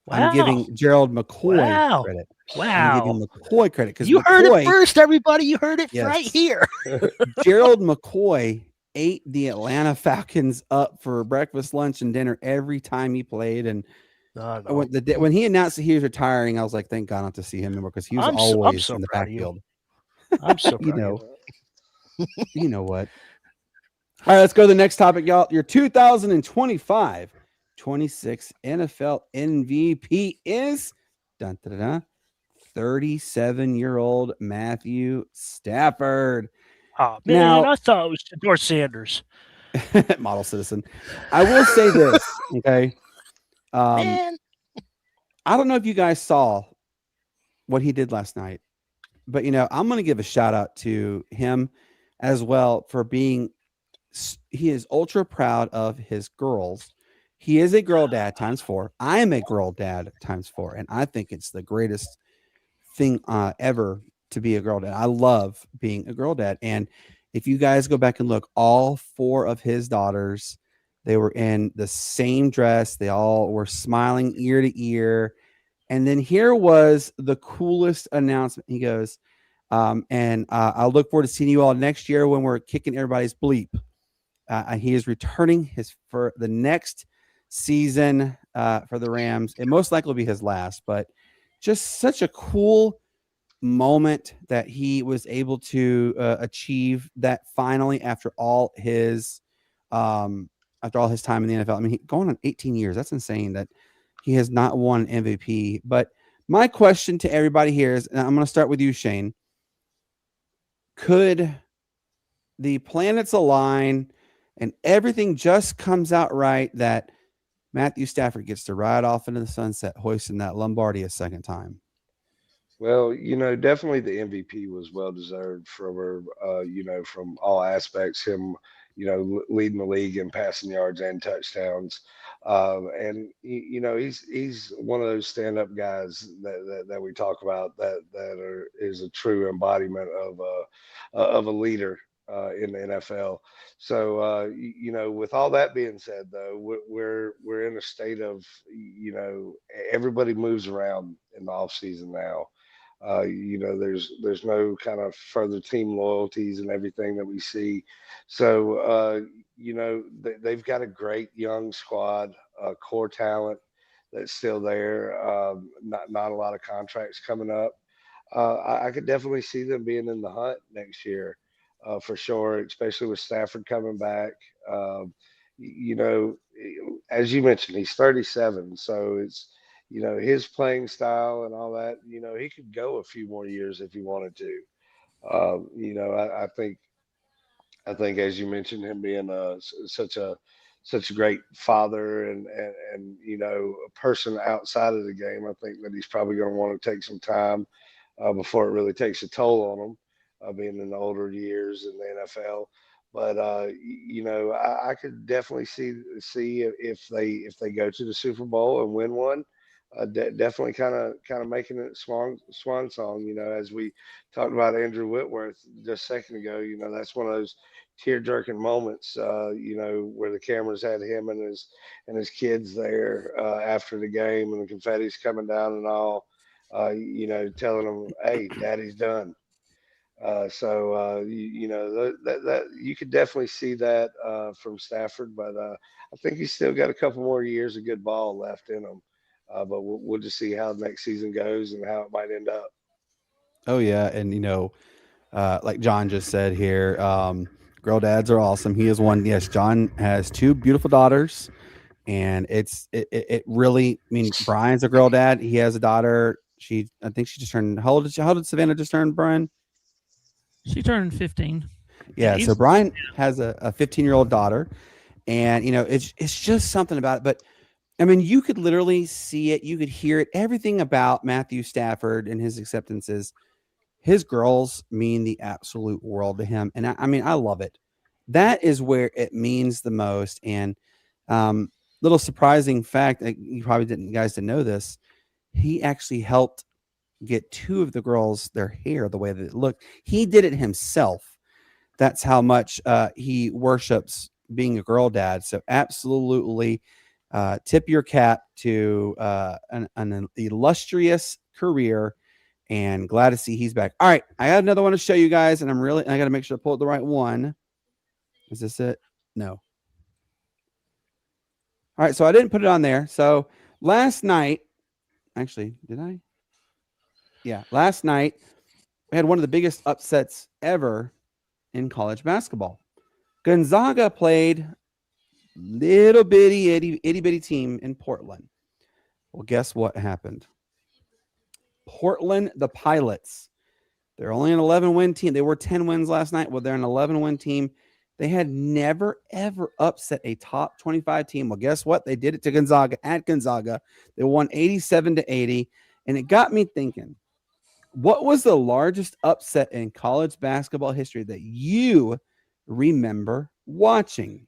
Wow. I'm giving Gerald McCoy credit. Wow. I'm giving McCoy credit because you heard it first, everybody. You heard it right here. Gerald McCoy ate the Atlanta Falcons up for breakfast, lunch, and dinner every time he played. And when he announced that he was retiring, I was like, thank God not to see him anymore because he was always in the backfield. I'm so proud you know what? All right, let's go to the next topic, y'all. Your 2025-26 NFL MVP is 37-year-old Matthew Stafford. Oh, man, now, I thought it was George Sanders. Model citizen. I will say this, okay? Man. I don't know if you guys saw what he did last night, but, I'm going to give a shout out to him as well for being he is ultra proud of his girls. He is a girl dad ×4. I am a girl dad ×4, and I think it's the greatest thing ever to be a girl dad. I love being a girl dad. And if you guys go back and look, all 4 of his daughters, they were in the same dress. They all were smiling ear to ear. And then here was the coolest announcement. He goes, I'll look forward to seeing you all next year when we're kicking everybody's bleep. He is returning for the next season for the Rams. It most likely will be his last, but just such a cool moment that he was able to achieve that finally after all his time in the NFL. I mean, going on 18 years, that's insane that he has not won MVP. But my question to everybody here is, and I'm going to start with you, Shane. Could the planets align and everything just comes out right that Matthew Stafford gets to ride off into the sunset, hoisting that Lombardi a second time? Well, definitely the MVP was well deserved from from all aspects. Him, leading the league in passing yards and touchdowns, and he's one of those stand-up guys that we talk about is a true embodiment of a leader in the NFL. So, with all that being said, though, we're in a state of everybody moves around in the off season now. There's no kind of further team loyalties and everything that we see. So, they've got a great young squad, core talent that's still there. Not a lot of contracts coming up. I could definitely see them being in the hunt next year, for sure, especially with Stafford coming back. As you mentioned, he's 37, so it's his playing style and all that, he could go a few more years if he wanted to. I think, as you mentioned, him being such a great father and a person outside of the game, I think that he's probably going to want to take some time before it really takes a toll on him, being in the older years in the NFL. But I could definitely see if they go to the Super Bowl and win one. Definitely kind of making it swan song, as we talked about Andrew Whitworth just a second ago. That's one of those tear jerking moments, where the cameras had him and his kids there after the game and the confetti's coming down and all, telling them, "Hey, Daddy's done." That you could definitely see that from Stafford, but I think he's still got a couple more years of good ball left in him. But we'll just see how the next season goes and how it might end up. Oh yeah, and like John just said here, girl dads are awesome. He is one. Yes, John has 2 beautiful daughters, and it really. I mean, Brian's a girl dad. He has a daughter. I think she just turned. How old did Savannah just turn, Brian? She turned 15. Yeah, so Brian has a 15-year-old daughter, and it's just something about it. But I mean, you could literally see it, you could hear it. Everything about Matthew Stafford and his acceptances, his girls mean the absolute world to him, and I mean, I love it. That is where it means the most. And little surprising fact, you probably guys didn't know this. He actually helped get 2 of the girls their hair the way that it looked. He did it himself. That's how much he worships being a girl dad. So absolutely tip your cap to an illustrious career, and glad to see he's back. All right, I got another one to show you guys, and I got to make sure to pull the right one. Is this it? No. All right, so I didn't put it on there. So last night, actually, did I? Yeah, last night we had one of the biggest upsets ever in college basketball. Gonzaga played little bitty itty bitty team in Portland. Well, guess what happened? Portland, the Pilots. They're only an 11-win team. They were 10 wins last night. Well, they're an 11-win team. They had never, ever upset a top 25 team. Well, guess what? They did it to Gonzaga at Gonzaga. They won 87-80. And it got me thinking, what was the largest upset in college basketball history that you remember watching?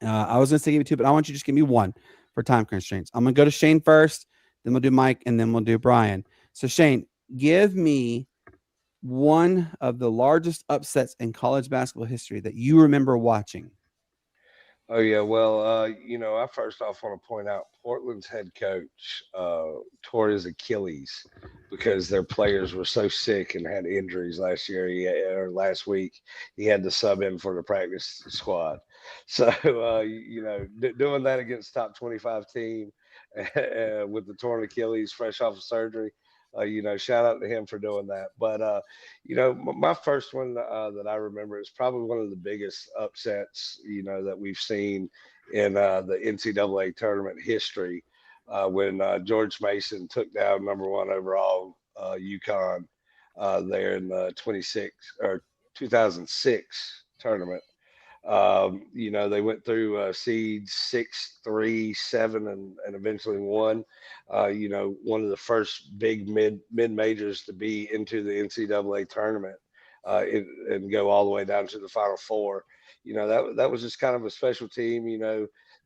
I was going to say give you 2, but I want you to just give me 1 for time constraints. I'm going to go to Shane first, then we'll do Mike, and then we'll do Brian. So Shane, give me one of the largest upsets in college basketball history that you remember watching? Oh yeah, well, I first off want to point out Portland's head coach tore his Achilles because their players were so sick and had injuries last year. Or last week, he had to sub in for the practice squad. So doing that against top 25 team with the torn Achilles, fresh off of surgery. Shout out to him for doing that. But my first one that I remember is probably one of the biggest upsets, that we've seen in the NCAA tournament history when George Mason took down number one overall UConn there in the 2006 tournament. They went through seeds 6, 3, 7, and eventually won. One of the first big mid majors to be into the NCAA tournament and go all the way down to the Final Four. That was just kind of a special team.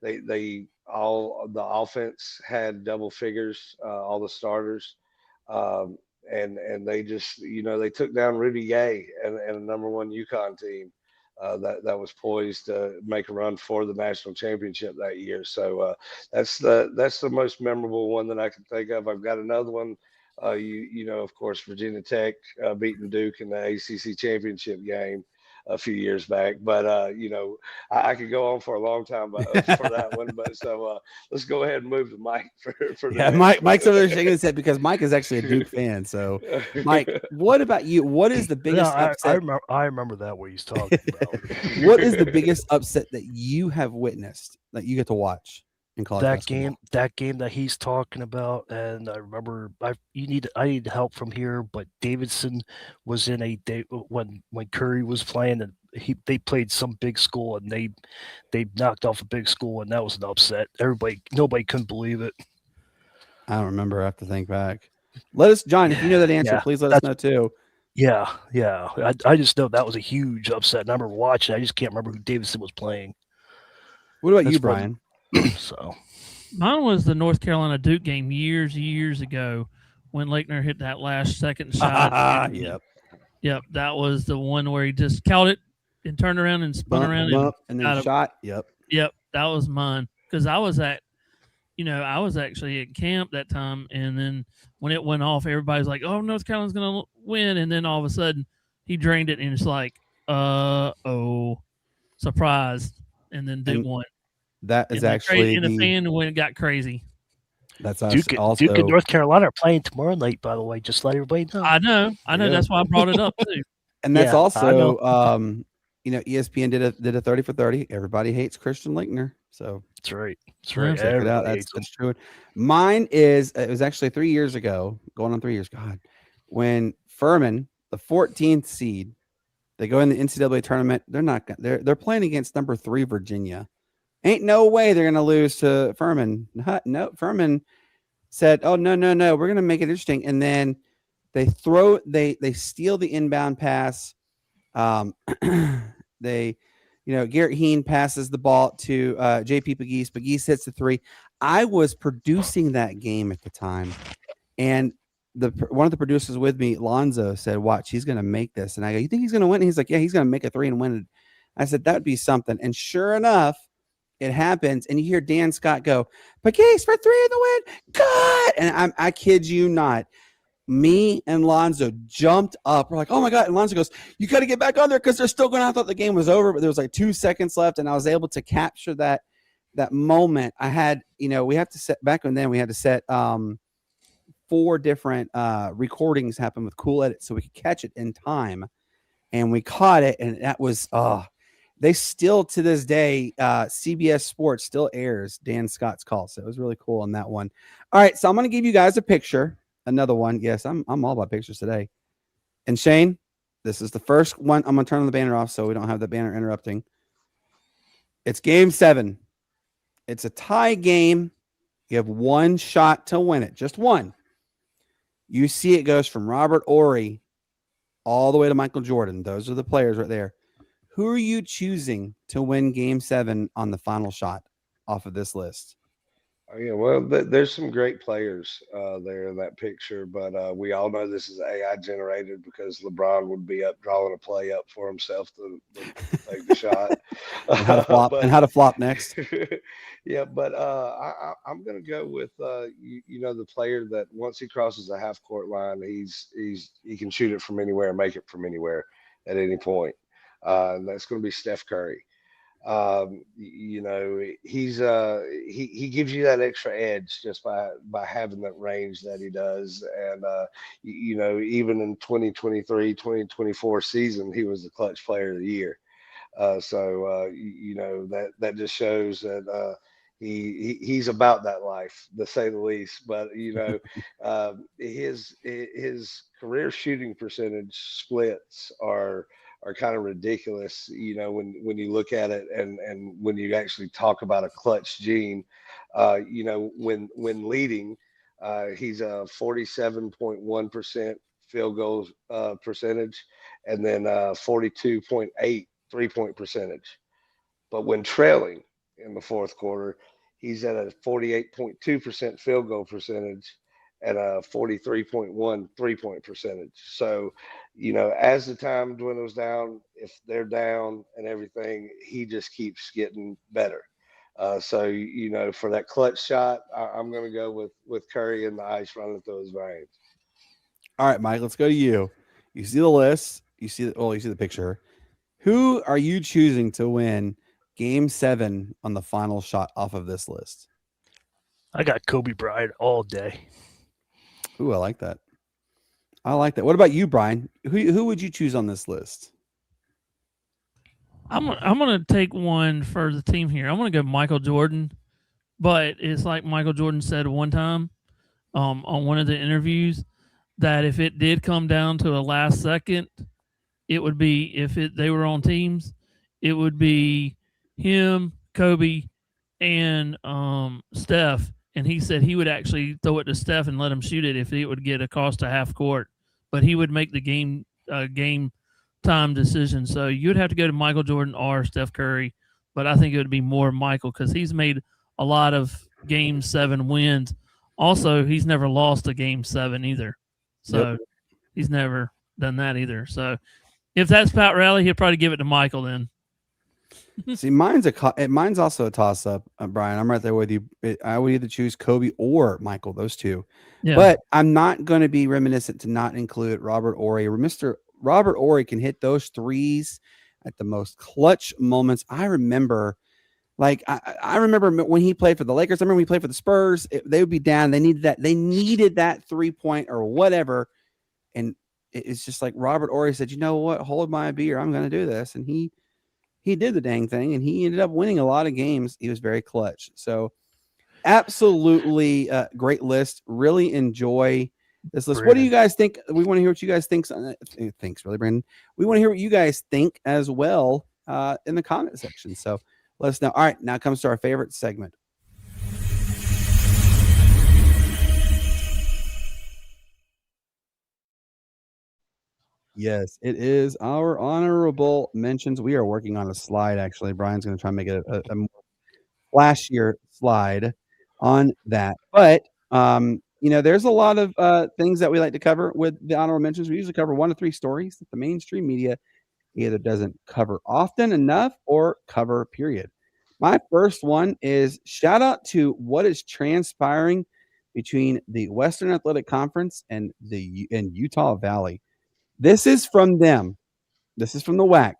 They all the offense had double figures, all the starters. And they just, they took down Rudy Gay and a number one UConn team. That was poised to make a run for the national championship that year. So that's the most memorable one that I can think of. I've got another one. Of course, Virginia Tech beating Duke in the ACC championship game a few years back. But I could go on for a long time for that one. But so let's go ahead and move to Mike for yeah. Mike's over there shaking his head because Mike is actually a Duke fan. So, Mike, what about you? What is the biggest upset? I remember that what he's talking about. What is the biggest upset that you have witnessed that you get to watch in college basketball? That game that he's talking about, and I remember I need help from here, but Davidson was in a day when Curry was playing, and they played some big school, and they knocked off a big school, and that was an upset. Nobody couldn't believe it. I don't remember. I have to think back. Let us, John, if you know that answer, please let us know too. Yeah. I just know that was a huge upset. And I remember watching. I just can't remember who Davidson was playing. What about you, Brian? So mine was the North Carolina Duke game years ago when Laettner hit that last second shot. Yep. That was the one where he just caught it and turned around and spun around and then shot. Yep. That was mine because I was actually at camp that time, and then when it went off, everybody's like, "Oh, North Carolina's gonna win," and then all of a sudden he drained it, and it's like, surprise, and then Duke won. That is actually in the fan when it got crazy. That's Duke also and North Carolina are playing tomorrow night, by the way. Just let everybody know. I know. Yeah. That's why I brought it up too. And that's also, ESPN did a 30 for 30. Everybody hates Christian Laettner, so that's right. Check it out. That's true. Mine is it was actually 3 years ago, going on 3 years. God, when Furman, the 14th seed, they go in the NCAA tournament. They're playing against number 3 Virginia. Ain't no way they're going to lose to Furman. No, Furman said, "Oh, no, we're going to make it interesting." And then they steal the inbound pass. Garrett Heen passes the ball to JP Pegues. Pegues hits the 3. I was producing that game at the time, and one of the producers with me, Lonzo, said, "Watch, he's going to make this." And I go, "You think he's going to win?" And he's like, "Yeah, he's going to make a 3 and win it." I said, "That would be something." And sure enough, it happens, and you hear Dan Scott go, "Pegues for 3 in the win, God!" And I kid you not, me and Lonzo jumped up. We're like, "Oh my God!" And Lonzo goes, "You got to get back on there because they're still going." I thought the game was over, but there was like 2 seconds left, and I was able to capture that moment. I had, we have to set back then. We had to set 4 different recordings happen with cool edits so we could catch it in time, and we caught it, and that was they still, to this day, CBS Sports still airs Dan Scott's call. So it was really cool on that one. All right, so I'm going to give you guys a picture. Another one. Yes, I'm all about pictures today. And Shane, this is the first one. I'm going to turn the banner off so we don't have the banner interrupting. It's game 7. It's a tie game. You have 1 shot to win it. Just 1. You see it goes from Robert Horry all the way to Michael Jordan. Those are the players right there. Who are you choosing to win game 7 on the final shot off of this list? Oh, yeah, well, there's some great players there in that picture, but we all know this is AI generated because LeBron would be up drawing a play up for himself to take the shot. And how to flop But and how to flop next. yeah, but I'm gonna go with you know, the player that once he crosses the half court line, he can shoot it from anywhere and make it from anywhere at any point. And that's going to be Steph Curry. You know, he gives you that extra edge just by having that range that he does. And you know, even in 2023, 2024 season, he was the clutch player of the year. You know, that just shows that he's about that life, to say the least. But you know, his career shooting percentage splits are kind of ridiculous, you know, when you look at it and when you actually talk about a clutch gene. You know, when leading, he's a 47.1% field goal percentage, and then 42.8 3-point percentage. But when trailing in the fourth quarter, he's at a 48.2% field goal percentage and a 43.1 3-point percentage. So, you know, as the time dwindles down, if they're down and everything, he just keeps getting better. You know, for that clutch shot, I'm going to go with Curry and the ice running through his veins. All right, Mike, let's go to you. You see the list. You see the picture. Who are you choosing to win Game 7 on the final shot off of this list? I got Kobe Bryant all day. Ooh, I like that. What about you, Brian? Who would you choose on this list? I'm gonna take one for the team here. I'm gonna go Michael Jordan, but it's like Michael Jordan said one time on one of the interviews that if it did come down to a last second, it would be they were on teams, it would be him, Kobe, and Steph. And he said he would actually throw it to Steph and let him shoot it if it would get across to half court, but he would make the game time decision. So you'd have to go to Michael Jordan or Steph Curry, but I think it would be more Michael because he's made a lot of Game 7 wins. Also, he's never lost a Game 7 either, so he's never done that either. So if that's Pat Riley, he'll probably give it to Michael then. See, mine's also a toss up, Brian. I'm right there with you. I would either choose Kobe or Michael, those two. Yeah. But I'm not going to be reminiscent to not include Robert Horry. Mr. Robert Horry can hit those threes at the most clutch moments. I remember, I remember when he played for the Lakers. I remember when he played for the Spurs. They would be down. They needed that 3-point or whatever, and it's just like Robert Horry said, you know what? Hold my beer. I'm going to do this, and he did the dang thing, and he ended up winning a lot of games. He was very clutch. So absolutely great list. Really enjoy this list. Brandon, what do you guys think? We want to hear what you guys think. Thanks, really, Brandon. We want to hear what you guys think as well in the comment section. So let us know. All right, now comes to our favorite segment. Yes, it is our honorable mentions. We are working on a slide, actually. Brian's going to try and make it a more flashier slide on that. But, you know, there's a lot of things that we like to cover with the honorable mentions. We usually cover 1 to 3 stories that the mainstream media either doesn't cover often enough or cover, period. My first one is shout out to what is transpiring between the Western Athletic Conference and Utah Valley. This is from them. This is from the WAC.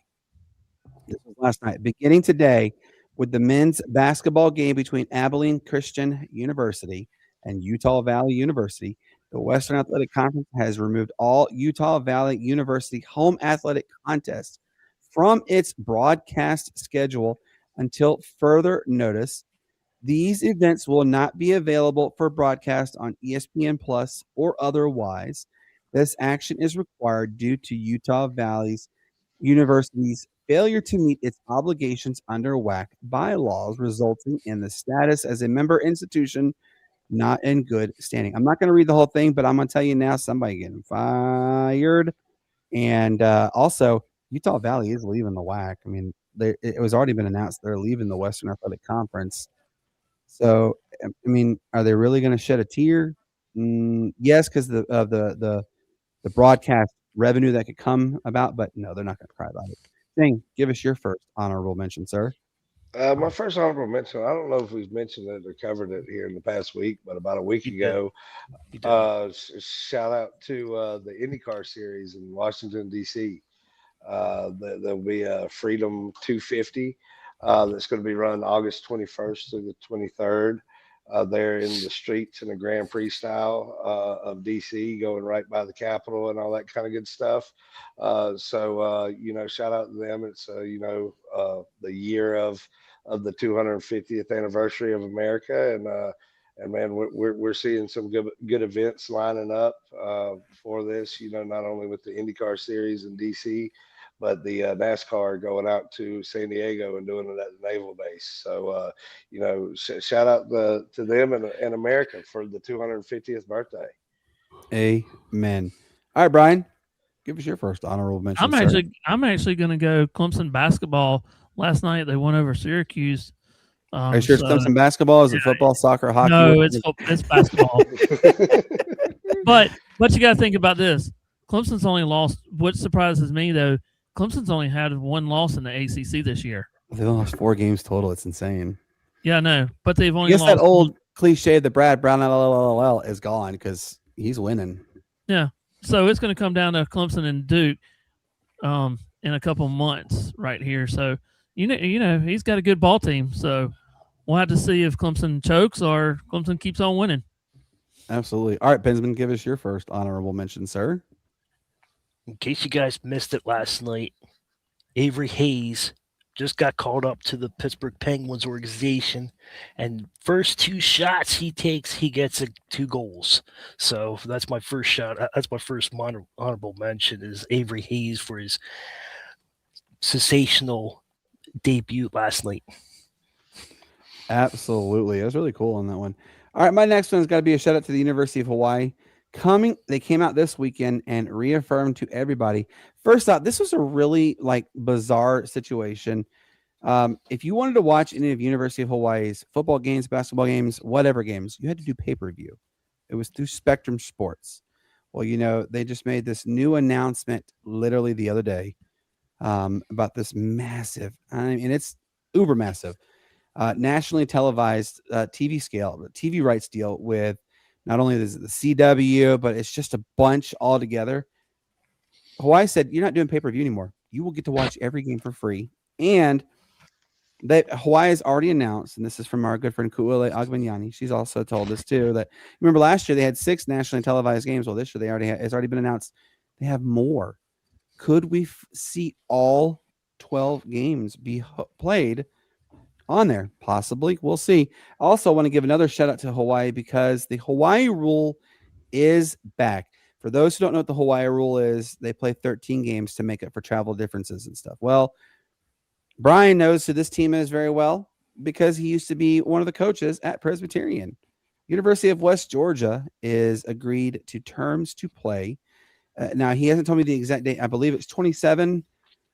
This was last night. Beginning today with the men's basketball game between Abilene Christian University and Utah Valley University, the Western Athletic Conference has removed all Utah Valley University home athletic contests from its broadcast schedule until further notice. These events will not be available for broadcast on ESPN Plus or otherwise. This action is required due to Utah Valley University's failure to meet its obligations under WAC bylaws, resulting in the status as a member institution not in good standing. I'm not going to read the whole thing, but I'm going to tell you now, somebody getting fired. And also, Utah Valley is leaving the WAC. I mean, it was already been announced they're leaving the Western Athletic Conference. So mean, are they really going to shed a tear? Yes, because of the broadcast revenue that could come about, but no, they're not going to cry about it. Dang, give us your first honorable mention, sir. My first honorable mention, I don't know if we've mentioned it or covered it here in the past week, but about a week ago, shout out to the IndyCar series in Washington, D.C. There'll be a Freedom 250 that's going to be run August 21st through the 23rd. There in the streets in the Grand Prix style of DC, going right by the Capitol and all that kind of good stuff. Shout out to them. It's the year of the 250th anniversary of America, and man, we're seeing some good events lining up for this. Not only with the IndyCar series in DC, but the NASCAR going out to San Diego and doing it at the Naval Base. So, shout out to them and America for the 250th birthday. Amen. All right, Brian, give us your first honorable mention. I'm actually going to go Clemson basketball. Last night they won over Syracuse. Are you sure it's Clemson basketball? Is it football, soccer, hockey? No, it's basketball. But you got to think about this. Clemson's only lost. What surprises me though, Clemson's only had one loss in the ACC this year. They've lost 4 games total. It's insane. Yeah, I know, but they've only lost. That old cliche, the Brad Brown LLL is gone because he's winning. Yeah, so it's going to come down to Clemson and Duke in a couple months right here. So you know he's got a good ball team. So we'll have to see if Clemson chokes or Clemson keeps on winning. Absolutely. All right, Benjamin, give us your first honorable mention, sir. In case you guys missed it last night, Avery Hayes just got called up to the Pittsburgh Penguins organization, and first 2 shots he takes, he gets 2 goals. So that's my first shot. That's my first honorable mention is Avery Hayes for his sensational debut last night. Absolutely. That was really cool on that one. All right, my next one's got to be a shout out to the University of Hawaii. They came out this weekend and reaffirmed to everybody. First off, this was a really bizarre situation. If you wanted to watch any of University of Hawaii's football games, basketball games, whatever games, you had to do pay-per-view. It was through Spectrum Sports. Well, they just made this new announcement literally the other day about this massive, and it's uber massive, nationally televised TV rights deal with not only the CW, but it's just a bunch all together. Hawaii said, you're not doing pay-per-view anymore. You will get to watch every game for free. And Hawaii has already announced, and this is from our good friend Ku'ule Agbenyani. She's also told us too that, remember last year they had 6 nationally televised games. Well, this year it's already been announced they have more. Could we see all 12 games be played on there? Possibly. We'll see. I also want to give another shout out to Hawaii because the Hawaii rule is back. For those who don't know what the Hawaii rule is, they play 13 games to make up for travel differences and stuff. Well, Brian knows who this team is very well because he used to be one of the coaches at Presbyterian. University of West Georgia is agreed to terms to play. Now, he hasn't told me the exact date. I believe it's 27.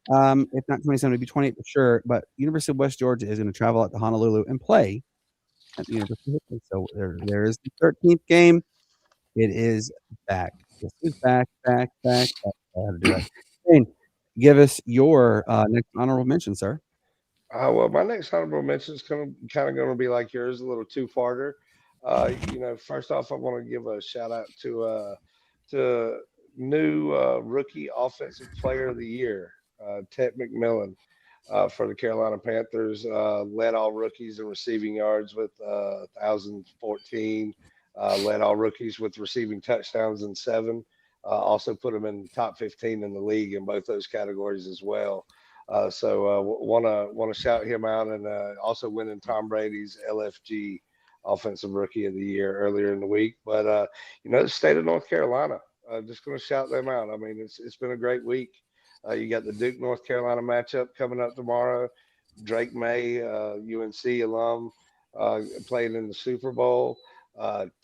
If not 27, it'd be 28 for sure. But University of West Georgia is going to travel out to Honolulu and play at the University of Hawaii. So there is the 13th game. It is back. This is back. I have to do that. Shane, give us your next honorable mention, sir. Well, my next honorable mention is kind of going to be like yours, a little two-parter. First off, I want to give a shout out to new rookie offensive player of the year, Ted McMillan, for the Carolina Panthers. Led all rookies in receiving yards with 1,014. Led all rookies with receiving touchdowns in 7. Also put him in the top 15 in the league in both those categories as well. Want to shout him out, and also winning Tom Brady's LFG Offensive Rookie of the Year earlier in the week. But the state of North Carolina, just going to shout them out. I mean, it's been a great week. You got the Duke North Carolina matchup coming up tomorrow. Drake May, UNC alum, playing in the Super Bowl.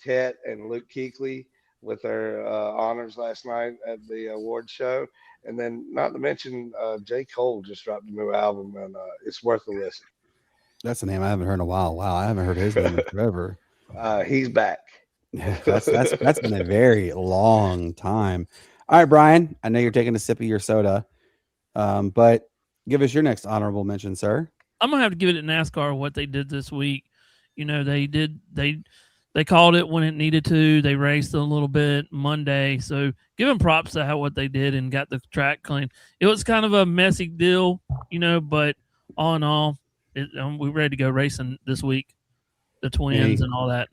Tet and Luke Kuechly with their honors last night at the award show. And then not to mention J. Cole just dropped a new album, and it's worth a listen. That's a name I haven't heard in a while. Wow, I haven't heard his name in forever. He's back. That's been a very long time. All right, Brian, I know you're taking a sip of your soda, but give us your next honorable mention, sir. I'm gonna have to give it to NASCAR what they did this week. They called it when it needed to. They raced a little bit Monday, so give them props to how what they did and got the track clean. It was kind of a messy deal, but all in all, we're ready to go racing this week. The twins and all that.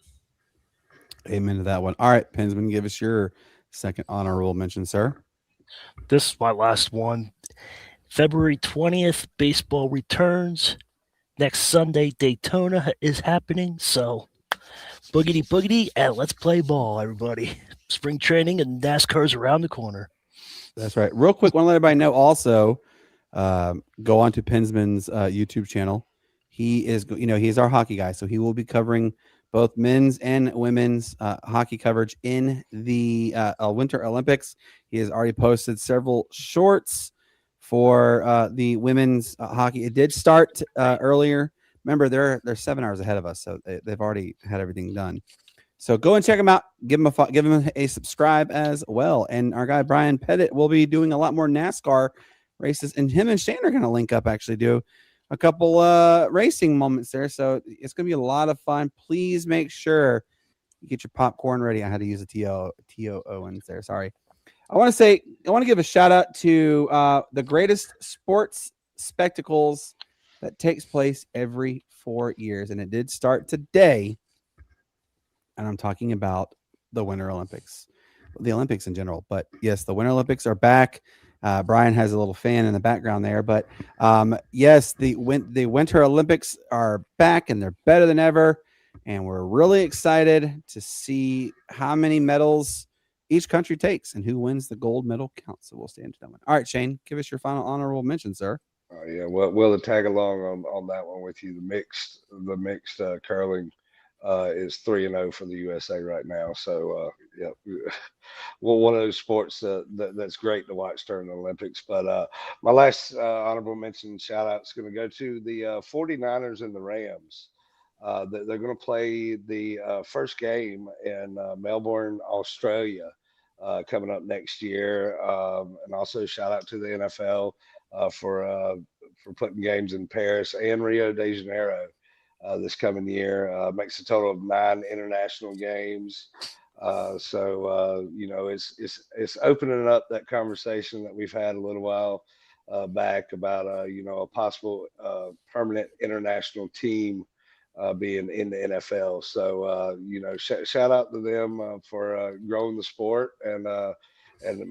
Amen to that one. All right, Pensman, give us your second honorable mention, sir. This is my last one. February 20th, baseball returns. Next Sunday, Daytona is happening. So, boogity, and let's play ball, everybody. Spring training and NASCAR's around the corner. That's right. Real quick, want to let everybody know also, go on to Pensman's YouTube channel. He is, he's our hockey guy, so he will be covering both men's and women's hockey coverage in the Winter Olympics. He has already posted several shorts for the women's hockey. It did start earlier. Remember, they're 7 hours ahead of us, so they've already had everything done. So go and check them out. Give them a subscribe as well. And our guy Brian Pettit will be doing a lot more NASCAR races, and him and Shane are going to link up. Actually, do a couple racing moments there. So it's going to be a lot of fun. Please make sure you get your popcorn ready. I had to use a T.O. Owens there. Sorry. I want to give a shout out to the greatest sports spectacles that takes place every 4 years. And it did start today. And I'm talking about the Winter Olympics, the Olympics in general. But yes, the Winter Olympics are back. Brian has a little fan in the background there. But yes, the Winter Olympics are back and they're better than ever. And we're really excited to see how many medals each country takes and who wins the gold medal count. So we'll stay into that one. All right, Shane, give us your final honorable mention, sir. Yeah, well, we'll tag along on that one with you. The mixed curling is 3-0 for the USA right now. So yeah, well, one of those sports that's great to watch during the Olympics. But my last honorable mention shout out is going to go to the 49ers and the Rams. They're going to play the first game in Melbourne, Australia, coming up next year. And also shout out to the NFL for putting games in Paris and Rio de Janeiro this coming year. Makes a total of 9 international games. So it's opening up that conversation that we've had a little while back about a possible permanent international team being in the NFL. So shout out to them for growing the sport, and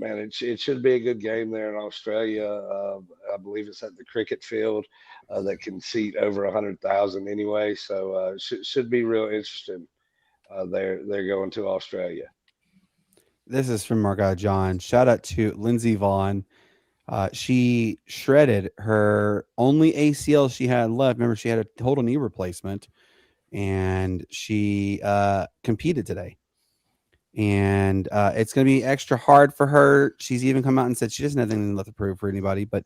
man, it should be a good game there in Australia. I believe it's at the cricket field that can seat over 100,000 anyway. So should be real interesting. They're going to Australia. This is from our guy John. Shout out to Lindsey Vaughn. She shredded her only ACL she had left. Remember, she had a total knee replacement, and she competed today. And it's going to be extra hard for her. She's even come out and said she doesn't have anything left to prove for anybody, but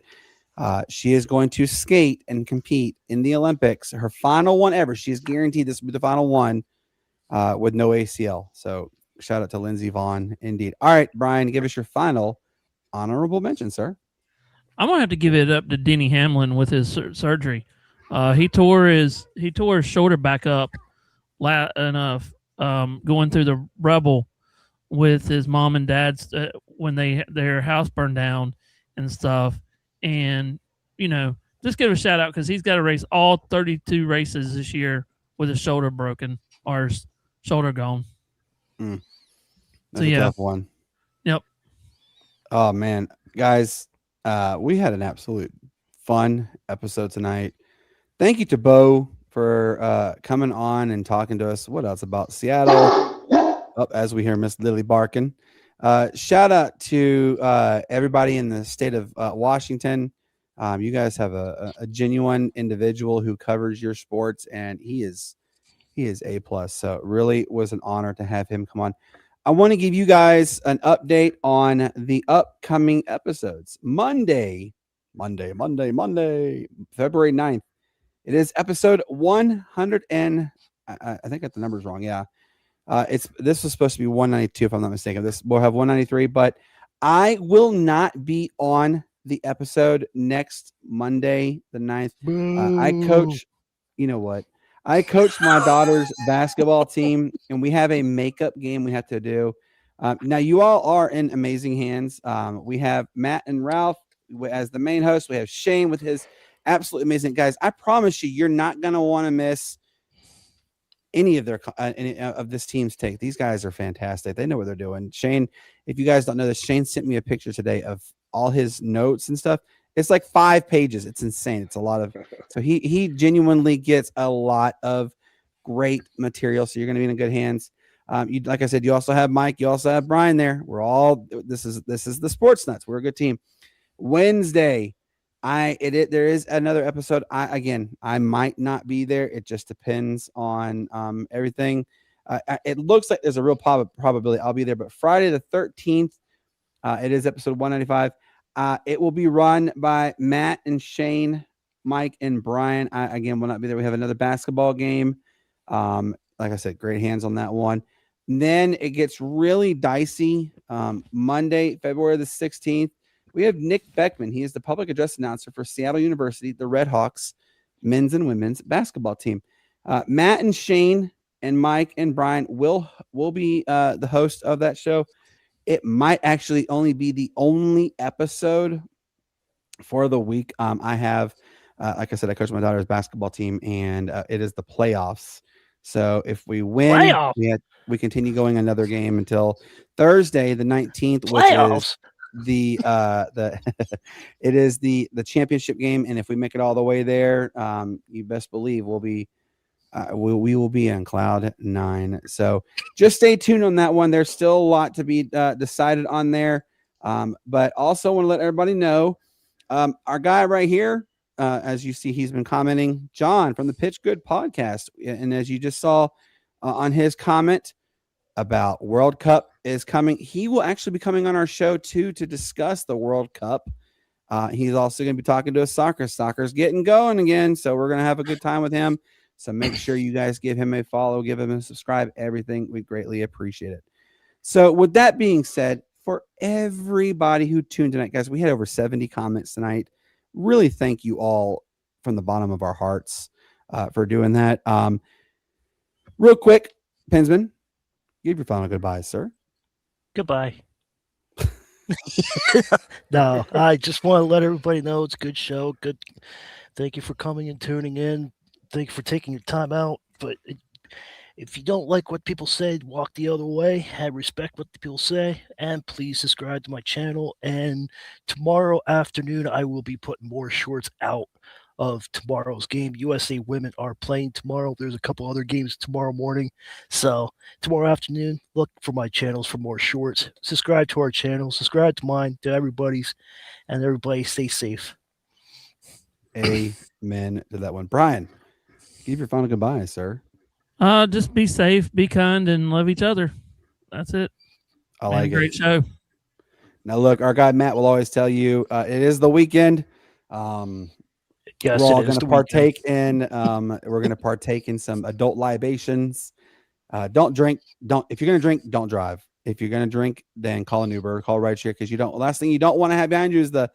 she is going to skate and compete in the Olympics. Her final one ever. She's guaranteed this will be the final one with no ACL. So shout out to Lindsey Vaughn, indeed. All right, Brian, give us your final honorable mention, sir. I'm gonna have to give it up to Denny Hamlin with his surgery. He tore his shoulder back up going through the rubble with his mom and dad's when their house burned down and stuff. And just give a shout out because he's got to race all 32 races this year with his shoulder broken or his shoulder gone. That's a tough one. Yep. Oh man, guys. We had an absolute fun episode tonight. Thank you to Bo for coming on and talking to us. What else about Seattle? As we hear Miss Lily barking. Shout out to everybody in the state of Washington. You guys have a genuine individual who covers your sports, and he is A+. So it really was an honor to have him come on. I want to give you guys an update on the upcoming episodes. Monday, February 9th. It is episode 100 and I think I got the numbers wrong. Yeah. This was supposed to be 192 if I'm not mistaken. This we'll have 193, but I will not be on the episode next Monday, the 9th. I coach, you know what? I coach my daughter's basketball team, and we have a makeup game we have to do. Now, you all are in amazing hands. We have Matt and Ralph as the main host. We have Shane with his absolutely amazing guys. I promise you're not going to want to miss any of any of this team's take. These guys are fantastic. They know what they're doing. Shane, if you guys don't know this, Shane sent me a picture today of all his notes and stuff. It's like 5 pages. It's insane. It's a lot of, so he genuinely gets a lot of great material. So you're going to be in good hands. Like I said, you also have Mike, you also have Brian there. This is the Sports Nuts. We're a good team. Wednesday, there is another episode. I might not be there. It just depends on everything. It looks like there's a real probability I'll be there, but Friday the 13th, it is episode 195. It will be run by Matt and Shane, Mike and Brian. I will not be there. We have another basketball game. Like I said, great hands on that one. And then it gets really dicey. Monday, February the 16th, we have Nick Beckman. He is the public address announcer for Seattle University, the Red Hawks men's and women's basketball team. Matt and Shane and Mike and Brian will be the host of that show. It might actually only be the only episode for the week. I have, like I said, I coach my daughter's basketball team, and it is the playoffs. So if we win, we continue going another game until Thursday, the 19th, which is it is the championship game. And if we make it all the way there, you best believe we will be on cloud 9. So just stay tuned on that one. There's still a lot to be decided on there. But also want to let everybody know, our guy right here, as you see, he's been commenting, John from the Pitch Good podcast. And as you just saw on his comment about World Cup is coming, he will actually be coming on our show too to discuss the World Cup. He's also going to be talking to us soccer. Soccer's getting going again, so we're going to have a good time with him. So make sure you guys give him a follow, give him a subscribe, everything. We greatly appreciate it. So with that being said, for everybody who tuned tonight, guys, we had over 70 comments tonight. Really thank you all from the bottom of our hearts for doing that. Real quick, Pensman, give your final goodbyes, sir. Goodbye. No, I just want to let everybody know it's a good show. Good. Thank you for coming and tuning in. Thank you for taking your time out. But if you don't like what people say, walk the other way. Have respect what the people say. And please subscribe to my channel. And tomorrow afternoon, I will be putting more shorts out of tomorrow's game. USA women are playing tomorrow. There's a couple other games tomorrow morning. So tomorrow afternoon, look for my channels for more shorts. Subscribe to our channel. Subscribe to mine, to everybody's. And everybody stay safe. Amen to that one. Brian, give your final goodbye, sir. Just be safe, be kind, and love each other. That's it. I like it. Great show. Now, look, our guy Matt will always tell you it is the weekend. Yes, we're all going to partake in. We're going to partake in some adult libations. Don't drink. If you're going to drink, don't drive. If you're going to drink, then call an Uber, call a rideshare, because last thing you don't want to have behind you is the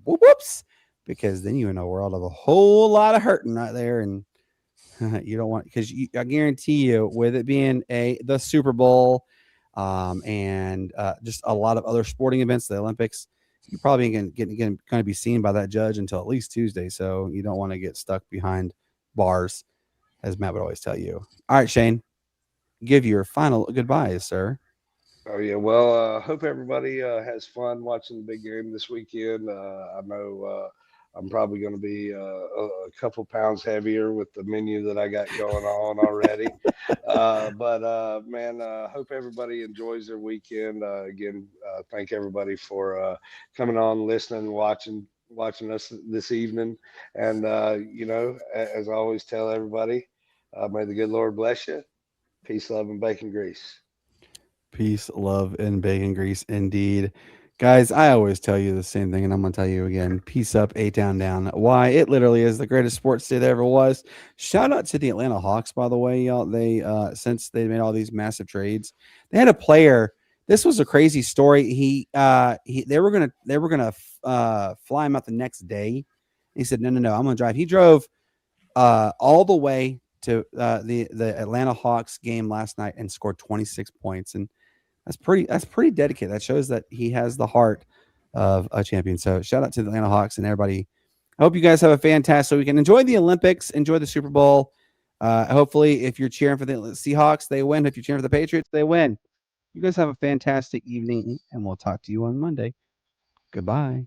whoops, because then you're in a world of a whole lot of hurting right there, and you don't want, because I guarantee you, with it being the Super Bowl, and just a lot of other sporting events, the Olympics, you're probably going to be seen by that judge until at least Tuesday. So you don't want to get stuck behind bars, as Matt would always tell you. All right, Shane, give your final goodbyes, sir. Oh yeah, well, hope everybody has fun watching the big game this weekend. I know I'm probably going to be a couple pounds heavier with the menu that I got going on already. But man, hope everybody enjoys their weekend. Again, thank everybody for coming on, listening, watching us this evening. And, as I always tell everybody, may the good Lord bless you. Peace, love, and bacon grease. Peace, love, and bacon grease, indeed. Guys, I always tell you the same thing, and I'm going to tell you again. Peace up, A Town down. Why? It literally is the greatest sports day there ever was. Shout out to the Atlanta Hawks, by the way, y'all. They since they made all these massive trades, they had a player. This was a crazy story. They were gonna fly him out the next day. He said, no, I'm gonna drive. He drove all the way to the Atlanta Hawks game last night and scored 26 points. And that's pretty dedicated. That shows that he has the heart of a champion. So shout out to the Atlanta Hawks and everybody. I hope you guys have a fantastic weekend. Enjoy the Olympics. Enjoy the Super Bowl. Hopefully, if you're cheering for the Seahawks, they win. If you're cheering for the Patriots, they win. You guys have a fantastic evening, and we'll talk to you on Monday. Goodbye.